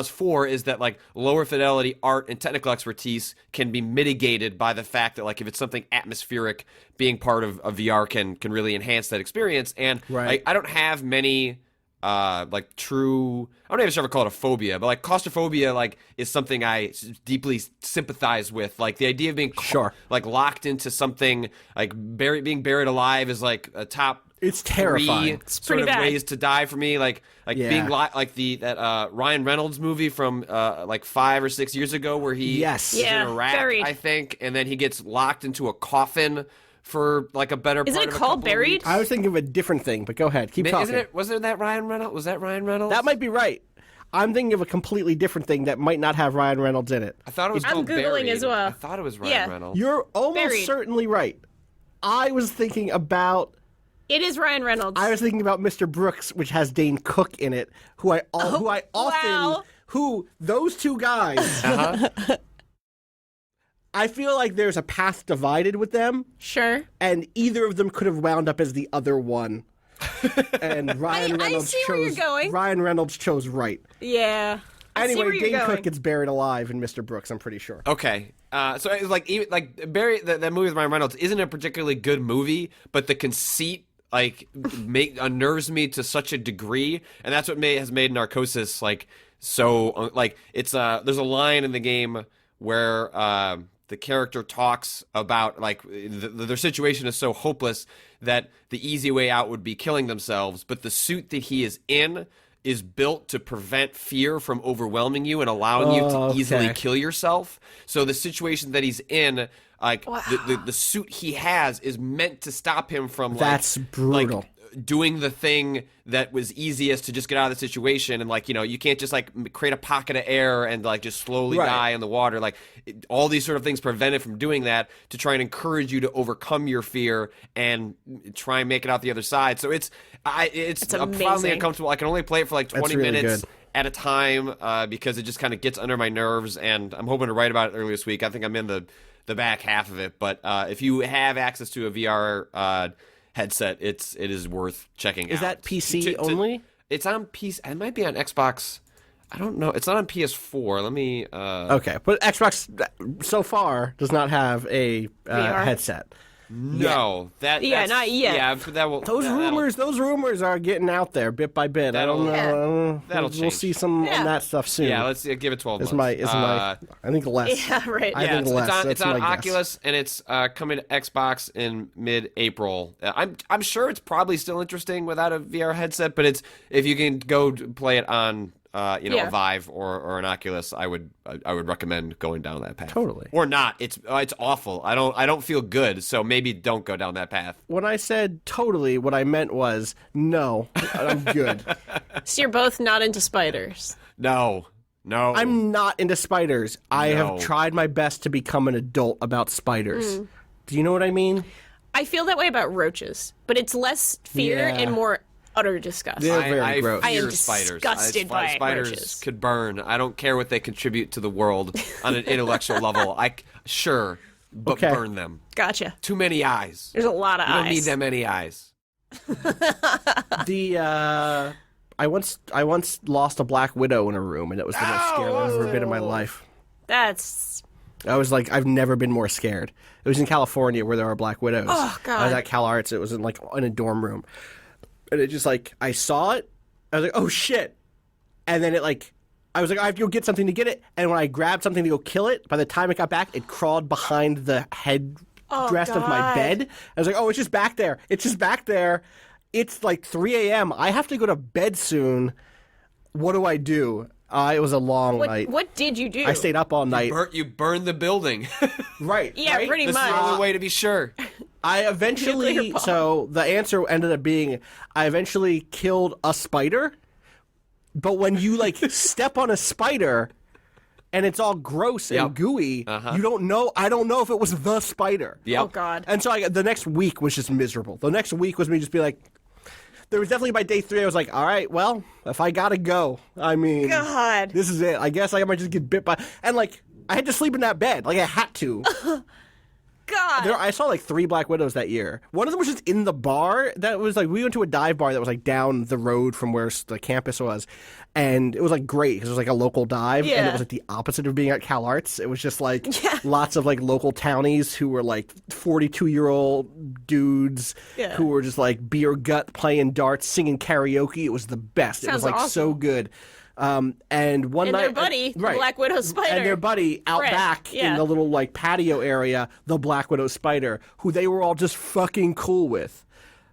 for is that lower fidelity art and technical expertise can be mitigated by the fact that if it's something atmospheric, being part of a VR can really enhance that experience. And I don't have many true, I don't even sure if I call it a phobia, but claustrophobia is something I deeply sympathize with. The idea of being locked into something, being buried alive is a top It's terrifying. It's sort pretty of bad. ways to die for me, like Yeah. being like that Ryan Reynolds movie from like 5 or 6 years ago where he Yes. is Yeah, in Iraq, Buried. I think, and then he gets locked into a coffin for like a better Isn't part it of a called couple of Buried? weeks. I was thinking of a different thing, but go ahead. Keep talking. Isn't it? Wasn't that Ryan Reynolds? Was that Ryan Reynolds? That might be right. I'm thinking of a completely different thing that might not have Ryan Reynolds in it. I thought it was I'm called Googling Buried. as well. I thought it was Ryan Yeah. Reynolds. You're almost Buried. certainly right. I was thinking about It is Ryan Reynolds. Mr. Brooks, which has Dane Cook in it, who I often wow. those two guys. Uh-huh. I feel like there's a path divided with them, Sure. and either of them could have wound up as the other one. And Ryan I Reynolds see where you're chose going. Ryan Reynolds chose right. Yeah. I see where Anyway, you're Dane going. Cook gets buried alive in Mr. Brooks, I'm pretty sure. Okay, so it's like even like Barry, that movie with Ryan Reynolds isn't a particularly good movie, but the conceit like unnerves me to such a degree, and that's what has made Narcosis like so like it's there's a line in the game where the character talks about like their situation is so hopeless that the easy way out would be killing themselves, but the suit that he is in is built to prevent fear from overwhelming you and allowing you to easily kill yourself. So the situation that he's in, like the suit he has is meant to stop him from like, That's brutal. like doing the thing that was easiest to just get out of the situation. And like, you know, you can't just like create a pocket of air and like just slowly Right. die in the water. Like all these sort of things prevent it from doing that to try and encourage you to overcome your fear and try and make it out the other side. So it's profoundly amazing. uncomfortable. I can only play it for like 20 really minutes good. at a time because it just kind of gets under my nerves, and I'm hoping to write about it early this week. I think I'm in the back half of it, but if you have access to a VR headset, it is worth checking out. Is that PC only? It's on PC. It might be on Xbox. I don't know. It's not on PS4. Let me. Okay, but Xbox so far does not have a VR? headset. No, that's, not yet. Yeah, that will. Those that'll- rumors are getting out there bit by bit. I don't know. That'll- I don't know. that'll We'll change. see some Yeah. on that stuff soon. Yeah, let's give it 12 Is months. my I think less. Yeah, right. I think it's less. on, That's it's on my guess. Oculus, and it's coming to Xbox in mid-April. I'm sure it's probably still interesting without a VR headset, but it's if you can go play it on Yeah. a Vive or an Oculus, I would recommend going down that path. Totally. Or not. It's awful. I don't feel good, so maybe don't go down that path. When I said totally, what I meant was no, I'm good. So you're both not into spiders. No. I'm not into spiders. I No. have tried my best to become an adult about spiders. Do you know what I mean? I feel that way about roaches, but it's less fear Yeah. and more utter disgust. They're very I gross. I am fear spiders. disgusted by spiders roaches. could burn. I don't care what they contribute to the world on an intellectual level. Sure, but Okay. burn them. Gotcha. Too many eyes. There's a lot of You eyes. don't need that many eyes. I once lost a black widow in a room, and it was the most scared I've ever been in my life. That's I was like, I've never been more scared. It was in California where there are black widows. Oh, God. I was at Cal Arts. It was in a dorm room, and it just like I saw it. I was like, oh shit, and then I was like, I have to go get something to get it. And when I grabbed something to go kill it, by the time it got back, it crawled behind the headrest of my God. bed. I was like, oh, it's just back there. It's just back there. It's like 3 a.m. I have to go to bed soon. What do I do? It was a long night. what did you do? I stayed up all night. You burned the building. Right. Yeah, right? pretty This is much. the only way to be sure. I eventually, Nuclear bomb. so the answer ended up being, I eventually killed a spider. But when you step on a spider and it's all gross and Yep. gooey, you don't know. I don't know if it was the spider. Yep. Oh God. And so the next week was just miserable. The next week was me just be like, there was definitely by day 3, I was like, all right, well, if I gotta go, I mean, God. this is it. I guess I might just get bit by, and I had to sleep in that bed. I had to. God. I saw 3 black widows that year. One of them was just in the bar. That was we went to a dive bar that was down the road from where the campus was, and it was great because it was a local dive, and Yeah. it was the opposite of being at Cal Arts. It was just lots of local townies who were 42-year-old dudes Yeah. who were just beer gut, playing darts, singing karaoke. It was the best. It was Sounds so awesome. good. And one and night, their buddy, the Black Widow spider. and their buddy out Fred, back in yeah. the little patio area, the Black Widow spider, who they were all just fucking cool with.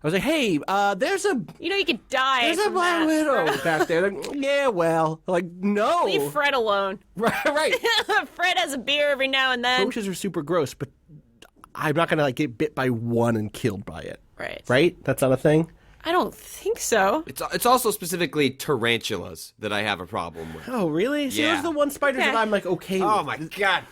I was like, hey, there's a You could die. there's a from Black that. Widow back there. Like, yeah, well, like no. Leave Fred alone. Right. Fred has a beer every now and then. Roaches are super gross, but I'm not gonna like get bit by one and killed by it. Right. Right? That's not a thing. I don't think so. It's also specifically tarantulas that I have a problem with. Oh, really? See, Yeah. those are the one spiders Okay. that I'm like okay Oh with. my god,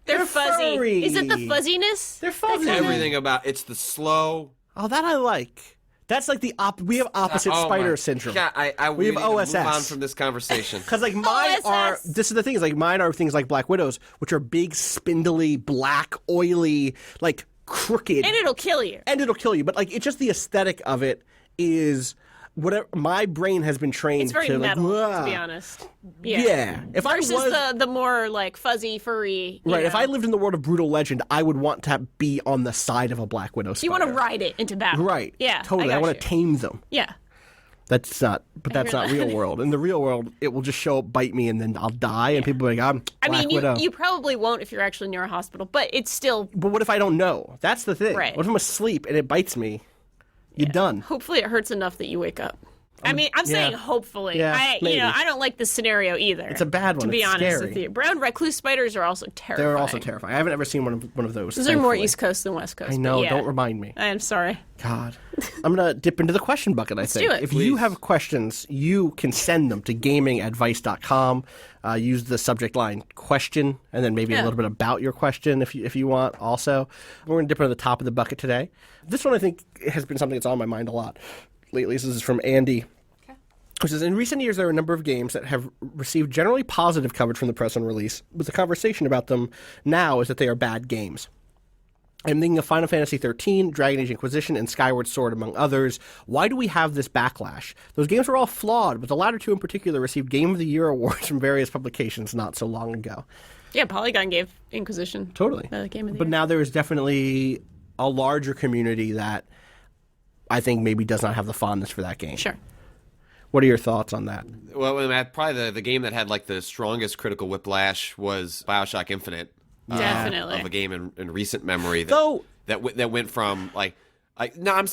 They're fuzzy. furry. Is it the fuzziness? They're fuzzy. everything about it's the slow. Oh, that I like. That's like the we have opposite Oh spider my syndrome. God, we have need to OSS. move on from this conversation. Because like mine are, OSS. this is the thing is like mine are things like Black Widows, which are big, spindly, black, oily, like crooked, And it'll kill you. and it'll kill you. But like it's just the aesthetic of it is whatever. My brain has been trained It's very to metal, like, to be "Wah." honest. Yeah. If Versus I was the more like fuzzy, furry. you right, if know. I lived in the world of Brutal Legend, I would want to be on the side of a Black Widow spider. You want to ride it into battle. Right. Yeah. Totally. I want to tame them. Yeah. That's not, but that's hear not that. real world. In the real world, it will just show up, bite me, and then I'll die. And people are like, I'm I Black mean, Widow. you probably won't if you're actually near a hospital, but it's still. But what if I don't know? That's the thing. Right. What if I'm asleep and it bites me? You're done. Hopefully, it hurts enough that you wake up. I mean, I'm saying hopefully. Yeah, maybe. I don't like this scenario either. It's a bad one. To be It's honest scary. with you, brown recluse spiders are also terrifying. They're also terrifying. I haven't ever seen one of those. Those are more thankfully. East Coast than West Coast. I but know. yeah. Don't remind me. I'm sorry. God. I'm going to dip into the question bucket, I think. do it. If you have questions, you can send them to gamingadvice.com. Use the subject line question and then maybe a little bit about your question if you want also. We're going to dip into the top of the bucket today. This one I think has been something that's on my mind a lot lately. This is from Andy. Which says, in recent years, there are a number of games that have received generally positive coverage from the press on release, but the conversation about them now is that they are bad games. I'm thinking of Final Fantasy XIII, Dragon Age Inquisition, and Skyward Sword, among others. Why do we have this backlash? Those games were all flawed, but the latter two in particular received Game of the Year awards from various publications not so long ago. Yeah, Polygon gave Inquisition. Totally. The game of the But year. now there is definitely a larger community that I think maybe does not have the fondness for that game. Sure. What are your thoughts on that? Well, probably the game that had like the strongest critical whiplash was BioShock Infinite. Definitely. Of a game in recent memory that Though- that went from like. No, I'm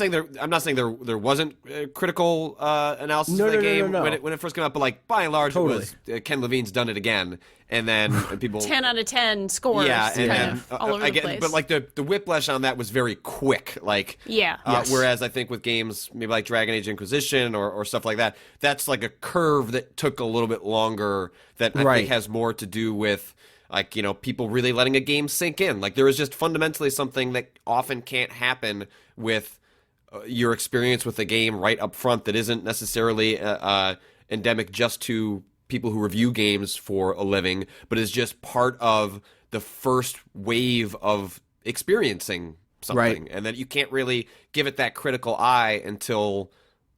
not saying there wasn't critical analysis No, of that no, no, game no, no. when it first came out, but like by and large, Totally. it was Ken Levine's done it again, and then people 10 out of 10 scores. yeah, and kind then of all over the again, place. but like the whiplash on that was very quick, like Yeah. Yes. Whereas I think with games maybe like Dragon Age Inquisition or stuff like that, that's like a curve that took a little bit longer. That I Right. think has more to do with like people really letting a game sink in. Like there is just fundamentally something that often can't happen with your experience with a game right up front that isn't necessarily endemic just to people who review games for a living, but is just part of the first wave of experiencing something. Right. And that you can't really give it that critical eye until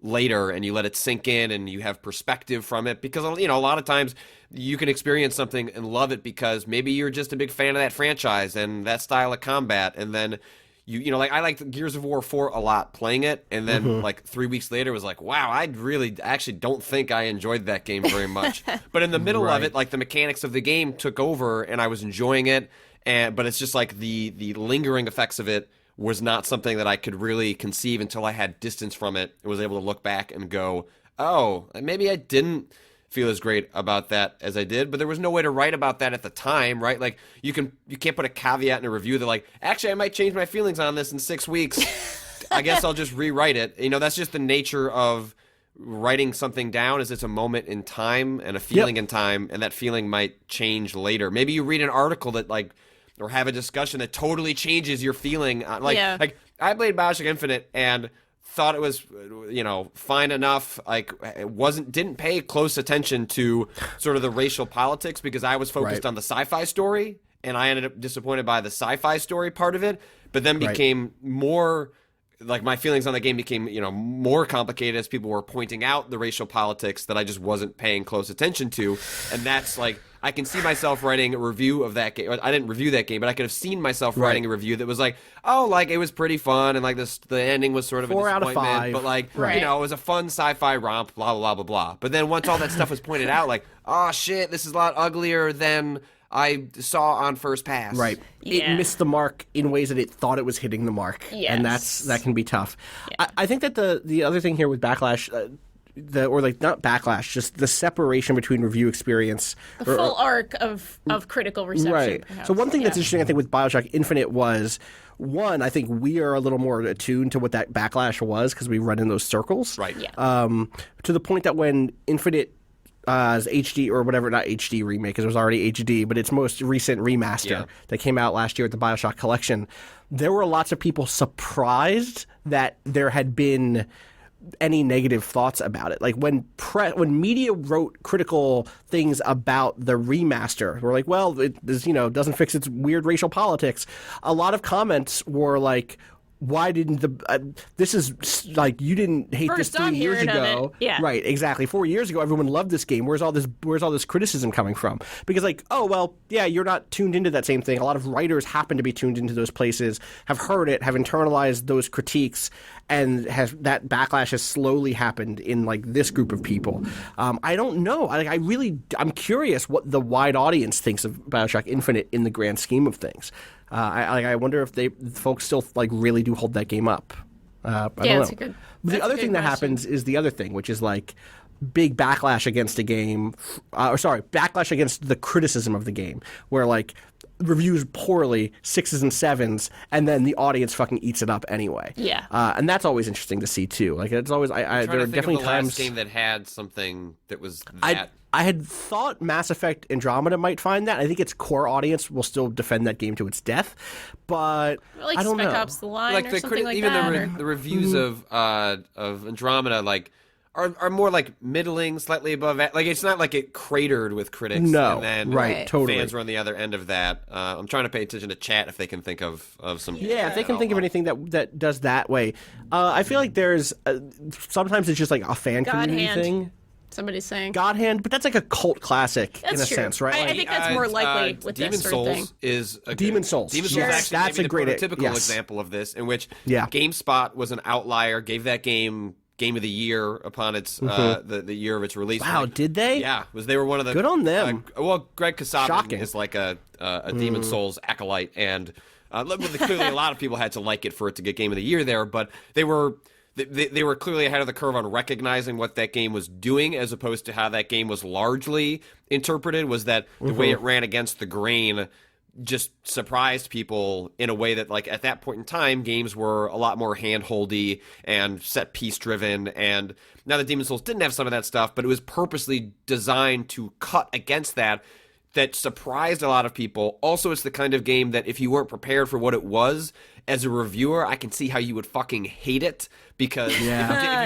later, and you let it sink in and you have perspective from it, because a lot of times you can experience something and love it because maybe you're just a big fan of that franchise and that style of combat, and then like I liked Gears of War 4 a lot playing it, and then like 3 weeks later was like, wow, I really actually don't think I enjoyed that game very much. But in the middle of Right. it, like the mechanics of the game took over and I was enjoying it, but it's just like the lingering effects of it was not something that I could really conceive until I had distance from it and was able to look back and go, oh, maybe I didn't feel as great about that as I did, but there was no way to write about that at the time, right? Like you can't put a caveat in a review that like, actually I might change my feelings on this in 6 weeks. I guess I'll just rewrite it. That's just the nature of writing something down, is it's a moment in time and a feeling in time, and that feeling might change later. Maybe you read an article that like, or have a discussion that totally changes your feeling. Like I played BioShock Infinite and thought it was, fine enough. Like it didn't pay close attention to sort of the racial politics because I was focused Right. on the sci-fi story, and I ended up disappointed by the sci-fi story part of it. But then became more like my feelings on the game became, more complicated as people were pointing out the racial politics that I just wasn't paying close attention to, and that's like. I can see myself writing a review of that game. I didn't review that game, but I could have seen myself writing a review that was like, oh, like it was pretty fun, and like the ending was sort of 4 a out of disappointment, 5. but like Right. it was a fun sci-fi romp, blah blah blah blah blah. But then once all that stuff was pointed out, like, oh shit, this is a lot uglier than I saw on first pass. Right. Yeah. It missed the mark in ways that it thought it was hitting the mark. Yes. And that can be tough. Yeah. I think that the other thing here with Backlash, not Backlash, just the separation between review experience. The full arc of critical reception. Right. Perhaps. So one thing that's interesting, I think, with BioShock Infinite was, one, I think we are a little more attuned to what that Backlash was because we run in those circles. Right. Yeah. To the point that when Infinite HD or whatever, not HD remake because it was already HD, but its most recent remaster that came out last year at the BioShock Collection, there were lots of people surprised that there had been any negative thoughts about it. Like when media wrote critical things about the remaster, we're like, well, it is, doesn't fix its weird racial politics. A lot of comments were like, why didn't this is like, you didn't hate First this 3 I'm years hearing of ago. it. Yeah. Right, exactly. 4 years ago, everyone loved this game. Where's all this criticism coming from? Because like, oh, well, yeah, you're not tuned into that same thing. A lot of writers happen to be tuned into those places, have heard it, have internalized those critiques, and that backlash has slowly happened in like this group of people. I don't know. I'm curious what the wide audience thinks of BioShock Infinite in the grand scheme of things. I wonder if folks still like really do hold that game up. I don't know. That's a good. The other thing that happens is the other thing, which is like big backlash against a game, backlash against the criticism of the game, where like reviews poorly, 6s and 7s, and then the audience fucking eats it up anyway. Yeah. And that's always interesting to see too. Like it's always, there are definitely the times. last game that had something that was that. I had thought Mass Effect Andromeda might find that. I think its core audience will still defend that game to its death, but Like I don't Spec know. Ops: The Line Like or the something like even that. the reviews of Andromeda are more like middling, slightly above. Like it's not like it cratered with critics. No, and then right, totally. Fans were on the other end of that. I'm trying to pay attention to chat if they can think of some. Yeah, if they can think of anything that does that way. I feel like there's sometimes it's just like a fan community Hand. thing. Somebody's saying. God Hand, but that's like a cult classic in a That's true. sense, right? I think that's more likely with Demon this sort of Souls thing. is a Demon Souls. Demon Souls Yes. actually That's maybe a great- the prototypical yes. example of this, in which Yeah. GameSpot was an outlier, gave that game of the year upon its the year of its release. Wow, Like, did they? Yeah, they were one of the Good on them. Well, Greg Kasavin Shocking. is like a Demon Souls acolyte, and clearly a lot of people had to like it for it to get Game of the Year there, but they were clearly ahead of the curve on recognizing what that game was doing, as opposed to how that game was largely interpreted. Was that the way it ran against the grain just surprised people in a way that, like, at that point in time, games were a lot more hand-holdy and set-piece driven. And now that Demon Souls didn't have some of that stuff, but it was purposely designed to cut against that surprised a lot of people. Also, it's the kind of game that if you weren't prepared for what it was, as a reviewer, I can see how you would fucking hate it, because if you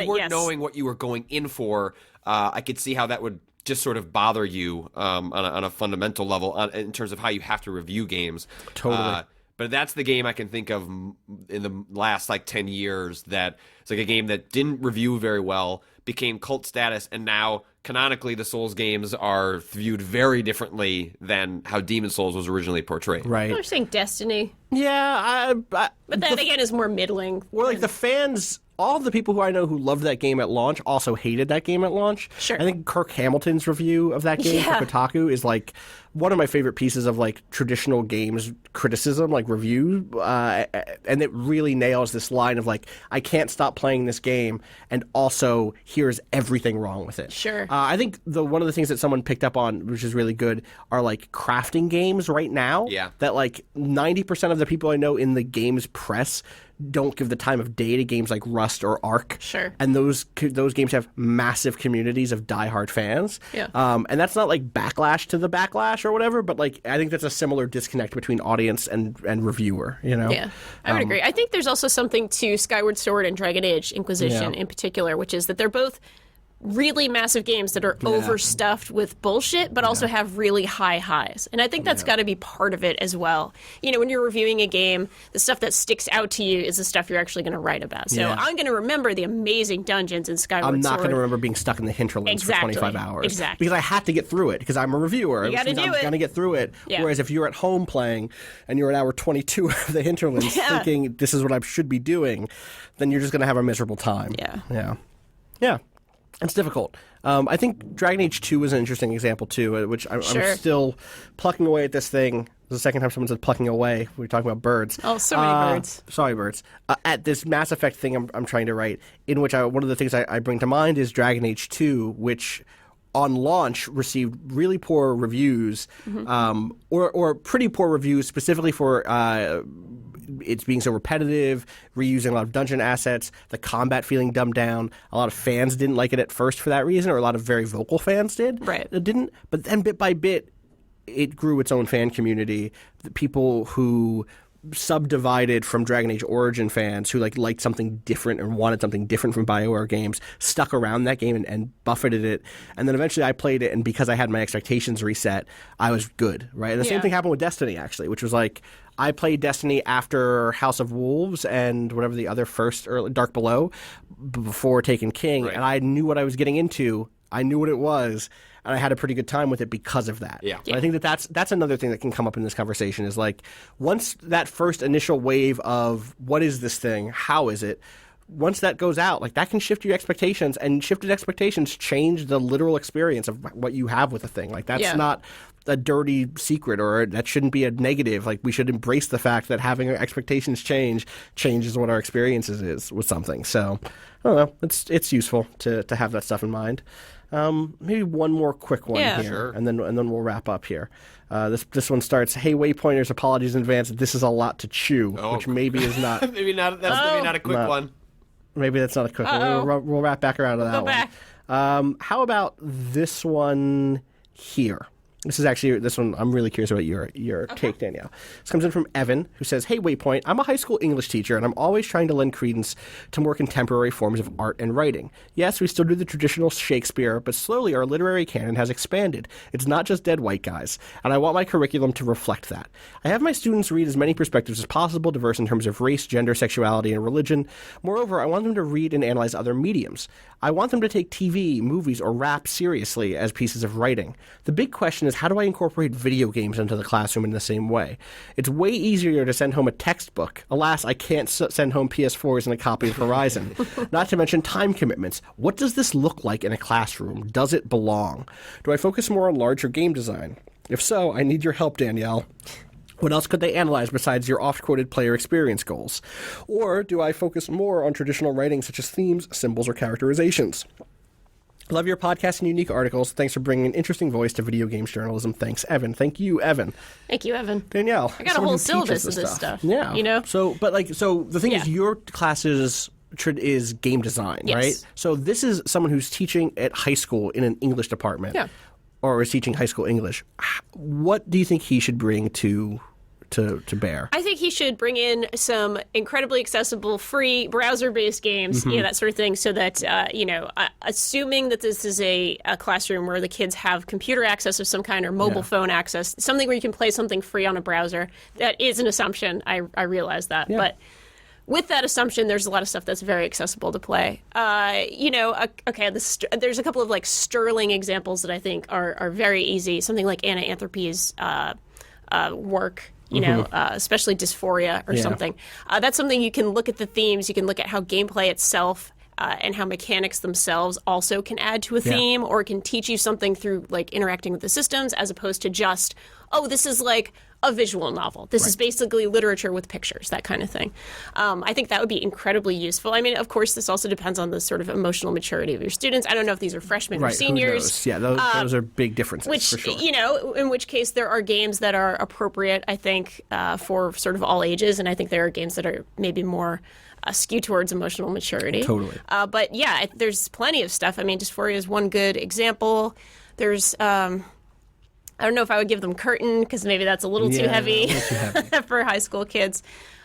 weren't Yes. knowing what you were going in for, I could see how that would just sort of bother you on a fundamental level in terms of how you have to review games. Totally. But that's the game I can think of in the last 10 years that it's like a game that didn't review very well, became cult status, and now canonically the Souls games are viewed very differently than how Demon Souls was originally portrayed. Right. They're saying Destiny, Yeah, but that again is more middling. Well, like the fans, all of the people who I know who loved that game at launch also hated that game at launch. Sure. I think Kirk Hamilton's review of that game for Kotaku is like one of my favorite pieces of like traditional games criticism, like review, and it really nails this line of like, I can't stop playing this game, and also here's everything wrong with it. Sure. I think one of the things that someone picked up on, which is really good, are like crafting games right now. Yeah. That like 90% of the people I know in the games press don't give the time of day to games like Rust or Ark. Sure. And those games have massive communities of diehard fans. Yeah. And that's not like backlash to the backlash or whatever, but like I think that's a similar disconnect between audience and reviewer, you know? Yeah, I would agree. I think there's also something to Skyward Sword and Dragon Age Inquisition in particular, which is that they're both really massive games that are overstuffed with bullshit, but also have really high highs. And I think that's got to be part of it as well. You know, when you're reviewing a game, the stuff that sticks out to you is the stuff you're actually going to write about. So I'm going to remember the amazing dungeons in Skyward Sword. I'm not going to remember being stuck in the hinterlands for 25 hours. Exactly. Because I had to get through it, because I'm a reviewer. You gotta Which means do I'm it. going to get through it. Yeah. Whereas if you're at home playing and you're at hour 22 of the hinterlands thinking this is what I should be doing, then you're just going to have a miserable time. Yeah. Yeah. Yeah. It's difficult. I think Dragon Age 2 is an interesting example too, which I'm still plucking away at this thing. The second time someone said plucking away, we were talking about birds. Oh, so many birds. Sorry, birds. At this Mass Effect thing I'm trying to write, in which one of the things I bring to mind is Dragon Age 2, which on launch received really poor reviews, or pretty poor reviews, specifically for it's being so repetitive, reusing a lot of dungeon assets, the combat feeling dumbed down. A lot of fans didn't like it at first for that reason, or a lot of very vocal fans did. Right. It didn't. But then bit by bit, it grew its own fan community. The people who subdivided from Dragon Age Origin fans who liked something different and wanted something different from BioWare games stuck around that game and buffeted it. And then eventually I played it, and because I had my expectations reset, I was good, right? And the same thing happened with Destiny, actually, which was like I played Destiny after House of Wolves and whatever the other first, or Dark Below, before Taken King, and I knew what I was getting into. I knew what it was, and I had a pretty good time with it because of that. Yeah. And I think that's another thing that can come up in this conversation is like once that first initial wave of what is this thing, how is it, once that goes out, like that can shift your expectations, and shifted expectations change the literal experience of what you have with a thing. Like that's not a dirty secret, or that shouldn't be a negative. Like we should embrace the fact that having our expectations changes what our experiences is with something. So I don't know, it's useful to have that stuff in mind. Maybe one more quick one here, sure. and then we'll wrap up here. This one starts, hey, Waypointers, apologies in advance. This is a lot to chew, which maybe is not. maybe not. That's maybe not a quick one. Maybe that's not a quick one. We'll wrap back around to that one. How about this one here? This one, I'm really curious about your take, Danielle. This comes in from Evan, who says, hey, Waypoint, I'm a high school English teacher, and I'm always trying to lend credence to more contemporary forms of art and writing. Yes, we still do the traditional Shakespeare, but slowly our literary canon has expanded. It's not just dead white guys, and I want my curriculum to reflect that. I have my students read as many perspectives as possible, diverse in terms of race, gender, sexuality, and religion. Moreover, I want them to read and analyze other mediums. I want them to take TV, movies, or rap seriously as pieces of writing. The big question is, how do I incorporate video games into the classroom in the same way? It's way easier to send home a textbook. Alas, I can't send home PS4s and a copy of Horizon. Not to mention time commitments. What does this look like in a classroom? Does it belong? Do I focus more on larger game design? If so, I need your help, Danielle. What else could they analyze besides your oft-quoted player experience goals? Or do I focus more on traditional writing such as themes, symbols, or characterizations? Love your podcast and unique articles. Thanks for bringing an interesting voice to video games journalism. Thanks, Evan. Thank you, Evan. Thank you, Evan. Danielle. I got a whole syllabus of this stuff. Yeah. You know? So the thing is, your class is game design, right? So this is someone who's teaching at high school in an English department. Yeah. Or is teaching high school English. What do you think he should bring to bear? I think he should bring in some incredibly accessible, free browser-based games, that sort of thing, so that, assuming that this is a classroom where the kids have computer access of some kind or mobile phone access, something where you can play something free on a browser, that is an assumption. I realize that. Yeah. But with that assumption, there's a lot of stuff that's very accessible to play. There's a couple of like sterling examples that I think are very easy. Something like Anna Anthropy's work. Especially dysphoria or something. That's something you can look at the themes, you can look at how gameplay itself and how mechanics themselves also can add to a theme or can teach you something through like interacting with the systems as opposed to just, this is like a visual novel. This is basically literature with pictures, that kind of thing. I think that would be incredibly useful. I mean, of course, this also depends on the sort of emotional maturity of your students. I don't know if these are freshmen or seniors. Who knows? Yeah, those are big differences, for sure. In which case there are games that are appropriate, I think, for sort of all ages, and I think there are games that are maybe more skewed towards emotional maturity. Totally. But yeah, there's plenty of stuff. I mean, dysphoria is one good example. There's... I don't know if I would give them Curtain, because maybe that's a little too heavy for high school kids.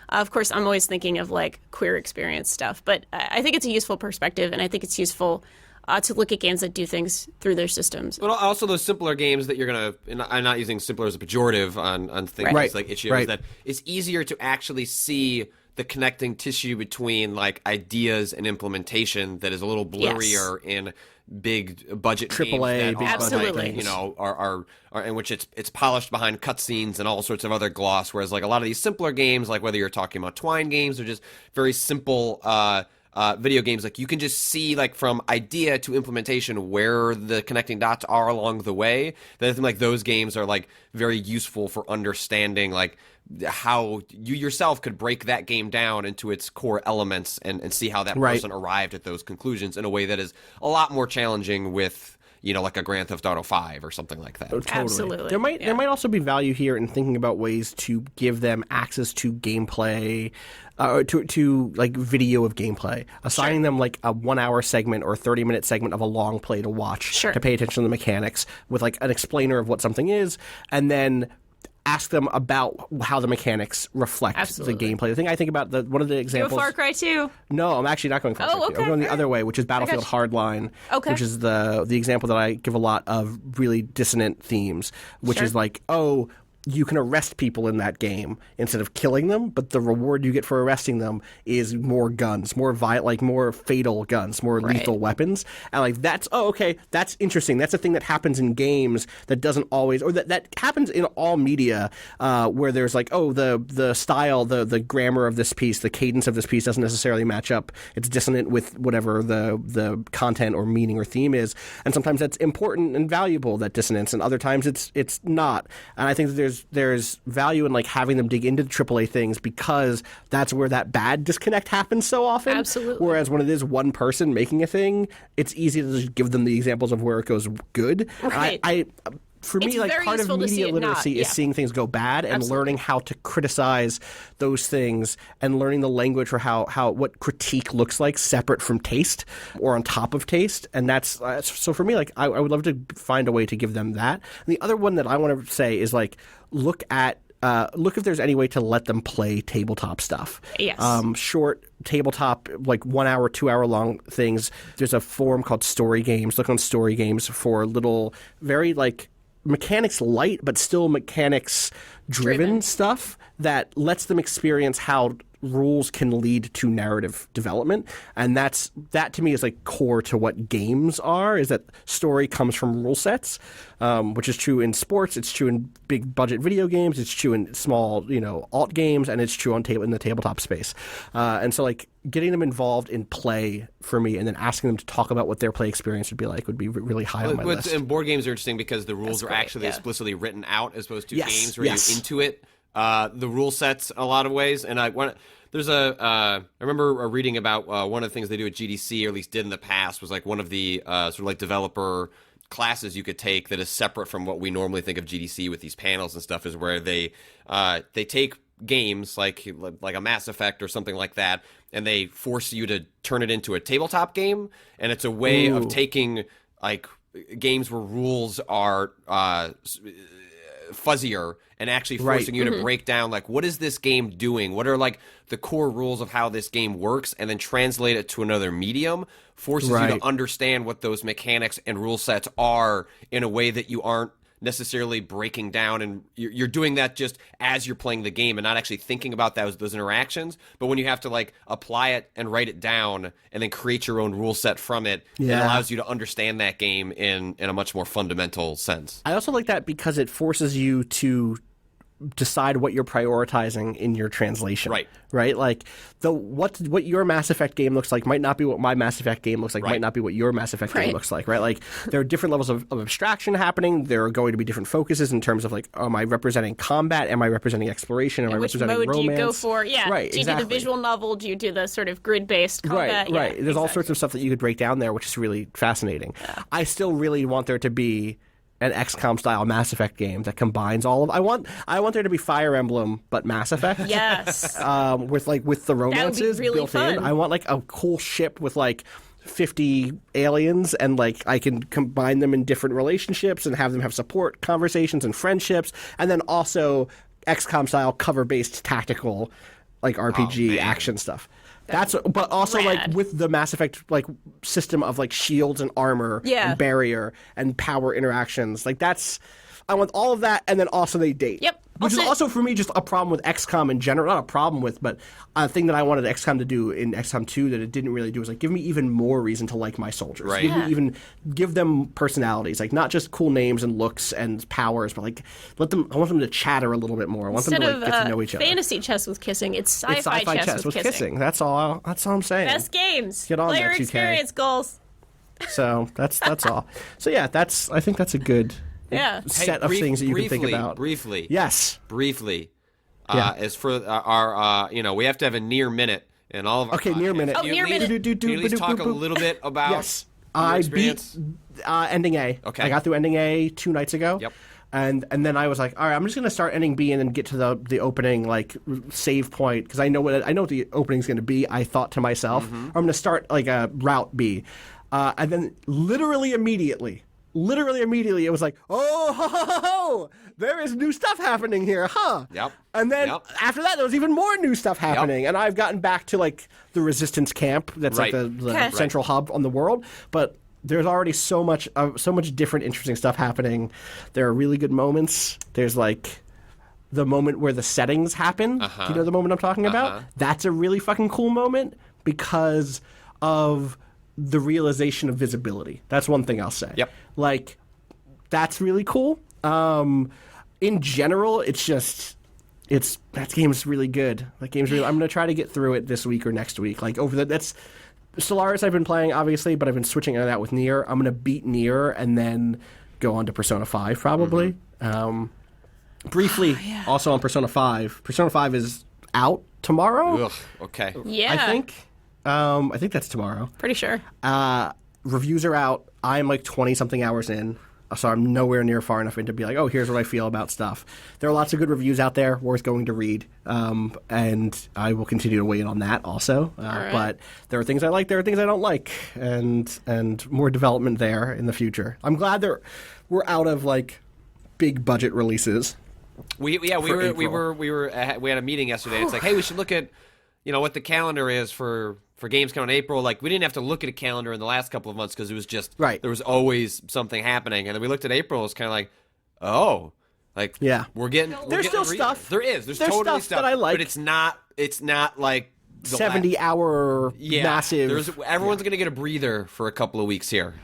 Of course, I'm always thinking of like queer experience stuff, but I think it's a useful perspective, and I think it's useful to look at games that do things through their systems. But also those simpler games that you're going to, and I'm not using simpler as a pejorative on things like issues, that it's easier to actually see the connecting tissue between like ideas and implementation that is a little blurrier in big budget AAA, games that absolutely, are in which it's polished behind cutscenes and all sorts of other gloss. Whereas like a lot of these simpler games, like whether you're talking about Twine games or just very simple video games, like you can just see like from idea to implementation where the connecting dots are along the way. That I think like those games are like very useful for understanding like how you yourself could break that game down into its core elements and see how that person arrived at those conclusions in a way that is a lot more challenging with, you know, like a Grand Theft Auto 5 or something like that. Oh, totally. Absolutely. There might also be value here in thinking about ways to give them access to gameplay, to like video of gameplay, assigning them like a 1 hour segment or a 30-minute segment of a long play to watch to pay attention to the mechanics with like an explainer of what something is, and then ask them about how the mechanics reflect the gameplay. The thing I think about, one of the examples... Go Far Cry 2. No, I'm actually not going Far Cry 2. Okay, I'm going the other way, which is Battlefield Hardline, which is the example that I give a lot of really dissonant themes, which is like, oh, you can arrest people in that game instead of killing them, but the reward you get for arresting them is more guns, more more fatal guns, more lethal weapons. And like that's that's interesting. That's a thing that happens in games that doesn't always, or that happens in all media, where there's like, oh, the style, the grammar of this piece, the cadence of this piece doesn't necessarily match up. It's dissonant with whatever the content or meaning or theme is. And sometimes that's important and valuable, that dissonance, and other times it's not. And I think that there's value in like having them dig into the AAA things, because that's where that bad disconnect happens so often. Absolutely. Whereas when it is one person making a thing, it's easy to just give them the examples of where it goes good. Right. For me, It's like very part of useful to see media it literacy not, is seeing things go bad and learning how to criticize those things and learning the language for how what critique looks like separate from taste or on top of taste. And that's so for me, like I would love to find a way to give them that. And the other one that I want to say is like look if there's any way to let them play tabletop stuff. Yes. Short tabletop, like 1 hour, 2 hour long things. There's a forum called Story Games. Look on Story Games for little, very like mechanics light, but still mechanics driven stuff that lets them experience how rules can lead to narrative development. And that to me is like core to what games are, is that story comes from rule sets, which is true in sports, it's true in big budget video games, it's true in small, alt games, and it's true in the tabletop space. And so like getting them involved in play for me, and then asking them to talk about what their play experience would be like, would be really high on my list. And board games are interesting because the rules are actually explicitly written out, as opposed to games where you intuit the rule sets in a lot of ways. And I remember reading about one of the things they do at GDC, or at least did in the past, was like one of the sort of like developer classes you could take that is separate from what we normally think of GDC with these panels and stuff, is where they take games like a Mass Effect or something like that, and they force you to turn it into a tabletop game. And it's a way of taking like games where rules are fuzzier and actually forcing you to break down like, what is this game doing, what are like the core rules of how this game works, and then translate it to another medium, forces you to understand what those mechanics and rule sets are in a way that you aren't necessarily breaking down, and you're doing that just as you're playing the game and not actually thinking about those interactions. But when you have to like apply it and write it down and then create your own rule set from it, it allows you to understand that game in a much more fundamental sense. I also like that because it forces you to decide what you're prioritizing in your translation. Right? Like what your Mass Effect game looks like might not be what my Mass Effect game looks like, might not be what your Mass Effect game looks like, right? Like there are different levels of abstraction happening. There are going to be different focuses in terms of like, am I representing combat? Am I representing exploration? Am I representing romance? Which mode do you go for? Yeah. Right, do you do the visual novel? Do you do the sort of grid-based combat? Right. There's all sorts of stuff that you could break down there, which is really fascinating. Yeah. I still really want there to be an XCOM style Mass Effect game that combines all of. I want there to be Fire Emblem but Mass Effect. Yes. with the romances really built fun. in. I want like a cool ship with like 50 aliens, and like I can combine them in different relationships and have them have support conversations and friendships, and then also XCOM style cover based tactical like RPG action stuff. But also rad. like with the Mass Effect like system of like shields and armor and barrier and power interactions. Like I want all of that, and then also they date. Yep. Which is also for me just a problem with XCOM in general. Not a problem with, but a thing that I wanted XCOM to do in XCOM 2 that it didn't really do was like give me even more reason to like my soldiers. Right. Give them personalities, like not just cool names and looks and powers, but like I want them to chatter a little bit more. I want Instead them to get to know each other. Fantasy chess with kissing, it's sci-fi chess with kissing. That's all I'm saying. Best games. Get on Player that, 2K. experience goals. So that's all. So yeah, I think that's a good set of things that you can think about. Briefly. Yes. Briefly. Yeah. As for our, we have to have a near minute in all of our near minute. Oh, near minute. Can you at least talk a little bit about yes. your I experience? beat ending A. Okay. I got through ending A 2 nights ago. Yep. And then I was like, all right, I'm just gonna start ending B and then get to the opening like save point because I know what the opening's gonna be. I thought to myself, I'm gonna start like a route B, and then literally immediately, it was like, oh, there is new stuff happening here, huh? Yep. And then after that, there was even more new stuff happening, and I've gotten back to like the resistance camp that's Right. like the central hub on the world, but. There's already so much different interesting stuff happening. There are really good moments. There's like the moment where the settings happen. Do you know the moment I'm talking about? That's a really fucking cool moment because of the realization of visibility. That's one thing I'll say. Yep. Like, that's really cool. In general, that game's really good. I'm gonna try to get through it this week or next week. Like that's Stellaris I've been playing, obviously, but I've been switching in and out with Nier. I'm going to beat Nier and then go on to Persona 5, probably. Briefly, also on Persona 5. Persona 5 is out tomorrow. Ugh, okay. Yeah. I think that's tomorrow. Pretty sure. Reviews are out. I'm like 20-something hours in. So I'm nowhere near far enough in to be like, oh, here's what I feel about stuff. There are lots of good reviews out there, worth going to read, and I will continue to weigh in on that also. Right. But there are things I like, there are things I don't like, and more development there in the future. I'm glad we're out of like big budget releases. We had a meeting yesterday. It's like, hey, we should look at what the calendar is for games coming in April. Like, we didn't have to look at a calendar in the last couple of months because it was just there was always something happening. And then we looked at April. It's kind of like, oh, like we're getting there's still stuff. There's totally stuff that I like, but it's not like the 70-hour massive. Everyone's gonna get a breather for a couple of weeks here.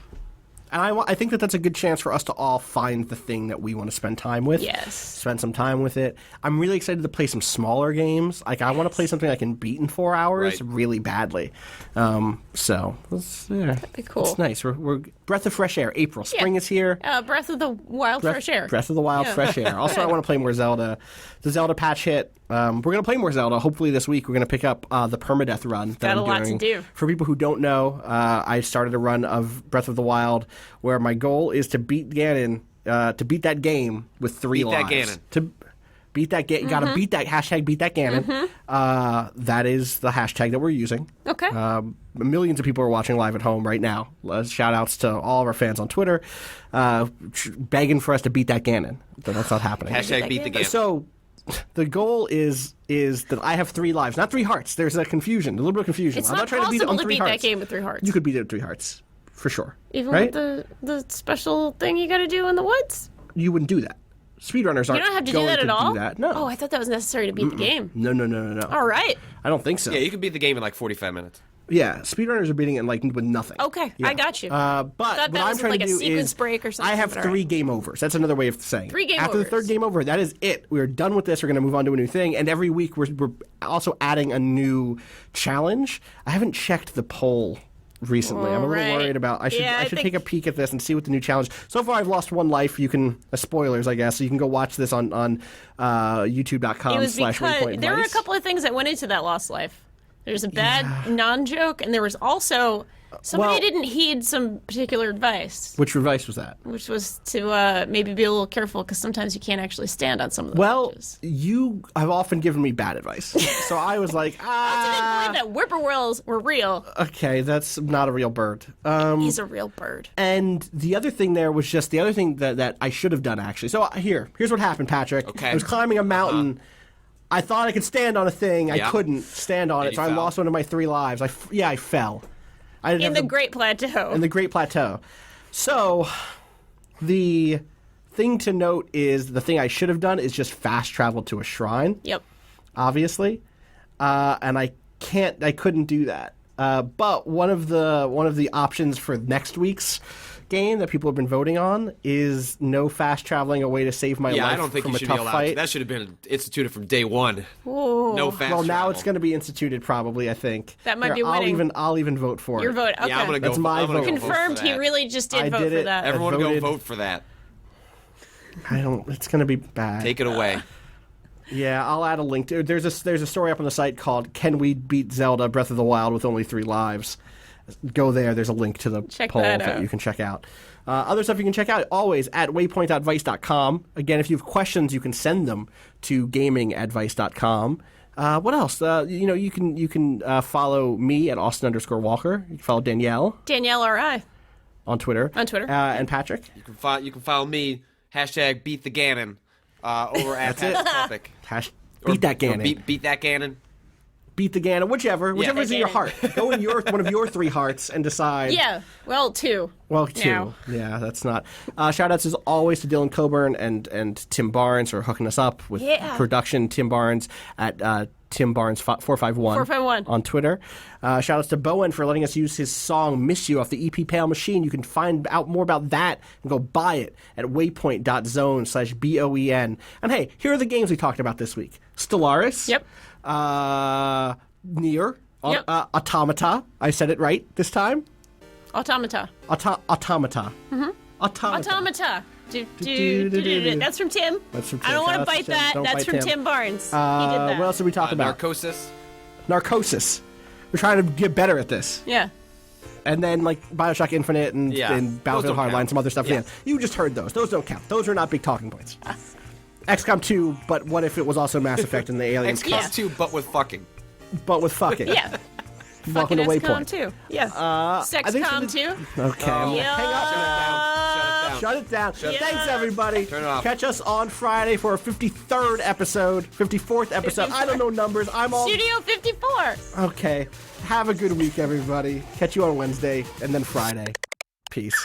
And I think that's a good chance for us to all find the thing that we want to spend time with. Yes. Spend some time with it. I'm really excited to play some smaller games. Like, I want to play something I can beat in 4 hours really badly. So, that'd be cool. It's nice. We're breath of fresh air. April. Spring is here. Breath of the Wild fresh air. Breath of the Wild fresh air. Also, I want to play more Zelda. The Zelda patch hit. We're going to play more Zelda. Hopefully this week we're going to pick up the permadeath run that Got I'm a lot doing. to do. For people who don't know, I started a run of Breath of the Wild where my goal is to beat Ganon, to beat that game with 3 lives. Beat that Ganon. To beat that game. Gotta beat that hashtag beat that Ganon. That is the hashtag that we're using. Okay. Millions of people are watching live at home right now. Shout outs to all of our fans on Twitter begging for us to beat that Ganon. That's not happening. Hashtag beat the Ganon. So the goal is that I have 3 lives, not 3 hearts. There's a confusion, a little bit of confusion. It's I'm not not trying to beat it on possible 3 to beat hearts. that game with 3 hearts. You could beat it with 3 hearts, for sure. Even right? with the special thing you got to do in the woods? You wouldn't do that. Speedrunners aren't You don't have to do going that at all? do that. No. Oh, I thought that was necessary to beat the game. No. All right. I don't think so. Yeah, you can beat the game in like 45 minutes. Yeah, speedrunners are beating it like with nothing. Okay, Yeah. I got you. But thought what that I'm was trying like to a do sequence is break or something, I have but 3 alright. game overs. That's another way of saying 3 game After the overs. 3rd game over, that is it. We're done with this. We're going to move on to a new thing. And every week we're also adding a new challenge. I haven't checked the poll recently. I'm a little Alright. worried about. I should think- take a peek at this and see what the new challenge. So far, I've lost 1 life. You can spoilers, I guess. So you can go watch this on It was YouTube.com/waypoint because there were a advice. couple of things that went into that lost life. There's a bad non-joke, and there was also somebody Well- didn't heed some particular advice, Which advice was that? which was to maybe be a little careful because sometimes you can't actually stand on some of the Well, ledges. you have often given me bad advice. So I was like, I didn't believe that whippoorwills were real. okay, that's not a real bird. He's a real bird. And the other thing there was just the other thing that I should have done, actually. So here's what happened, Patrick. Okay. I was climbing a mountain. I thought I could stand on a thing. I Yeah. couldn't stand on And it, you so I fell. lost one of my 3 lives. I fell. I didn't In have the Great Plateau. in the Great Plateau. So the thing to note is the thing I should have done is just fast travel to a shrine. Yep. Obviously, and I couldn't do that. But one of the options for next week's game that people have been voting on is no fast traveling away to save my life I don't think from you a should be tough allowed fight. to. That should have been instituted from day one. Ooh. No fast Well, now travel. it's going to be instituted probably, I think. That might be winning. I'll even vote for Your it. vote. Okay. Yeah, I'm gonna go. That's my I'm gonna vote. go vote for Confirmed. He that. really just did I vote did for it. that. Everyone voted. go vote for that. It's going to be bad. Take it away. Yeah, I'll add a link to. There's a story up on the site called "Can We Beat Zelda: Breath of the Wild with Only 3 Lives?" Go there. There's a link to the Check poll that that out. you can check out. Other stuff you can check out always at waypoint.vice.com. Again, if you have questions, you can send them to gaming@vice.com. What else? You can follow me at Austin_Walker. You can follow Danielle Danielle R.I. on Twitter. And Patrick. You can follow me #beat the Ganon over at Klepek. Beat that Ganon. Beat that Ganon. Beat the Ganon. Whichever's in your heart. Go in one of your 3 hearts and decide. Yeah. Well, 2. Well, 2. Now. Yeah, that's not. Shout-outs as always to Dylan Coburn and Tim Barnes for hooking us up with production. Tim Barnes at Tim Barnes 451 on Twitter. Shout-outs to Bowen for letting us use his song Miss You off the EP Pale Machine. You can find out more about that and go buy it at waypoint.zone/BOEN. And hey, here are the games we talked about this week. Stellaris. Yep. Nier. Yep. Automata. I said it right this time. Automata. Automata. Mm-hmm. Automata. That's from Tim. That's from Tim. I don't want to Shout out to bite Tim. that. Don't That's bite from Tim. Tim Barnes. He did that. What else did we talk about? Narcosis. Narcosis. We're trying to get better at this. Yeah. And then like Bioshock Infinite and Battlefield don't Hardline, count. some other stuff. Yes. Yeah. You just heard those. Those don't count. Those are not big talking points. XCOM 2, but what if it was also Mass Effect and the aliens? XCOM 2, but with fucking. But with fucking. Yeah. Welcome to Fucking Waypoint. XCOM 2. Yeah. I think Sexcom 2. Okay. I'm gonna hang up. Shut it down. Shut it down. Thanks, everybody. Turn it off. Catch us on Friday for our 53rd episode, 54th episode. I don't know numbers. I'm all Studio 54. okay. Have a good week, everybody. Catch you on Wednesday and then Friday. Peace.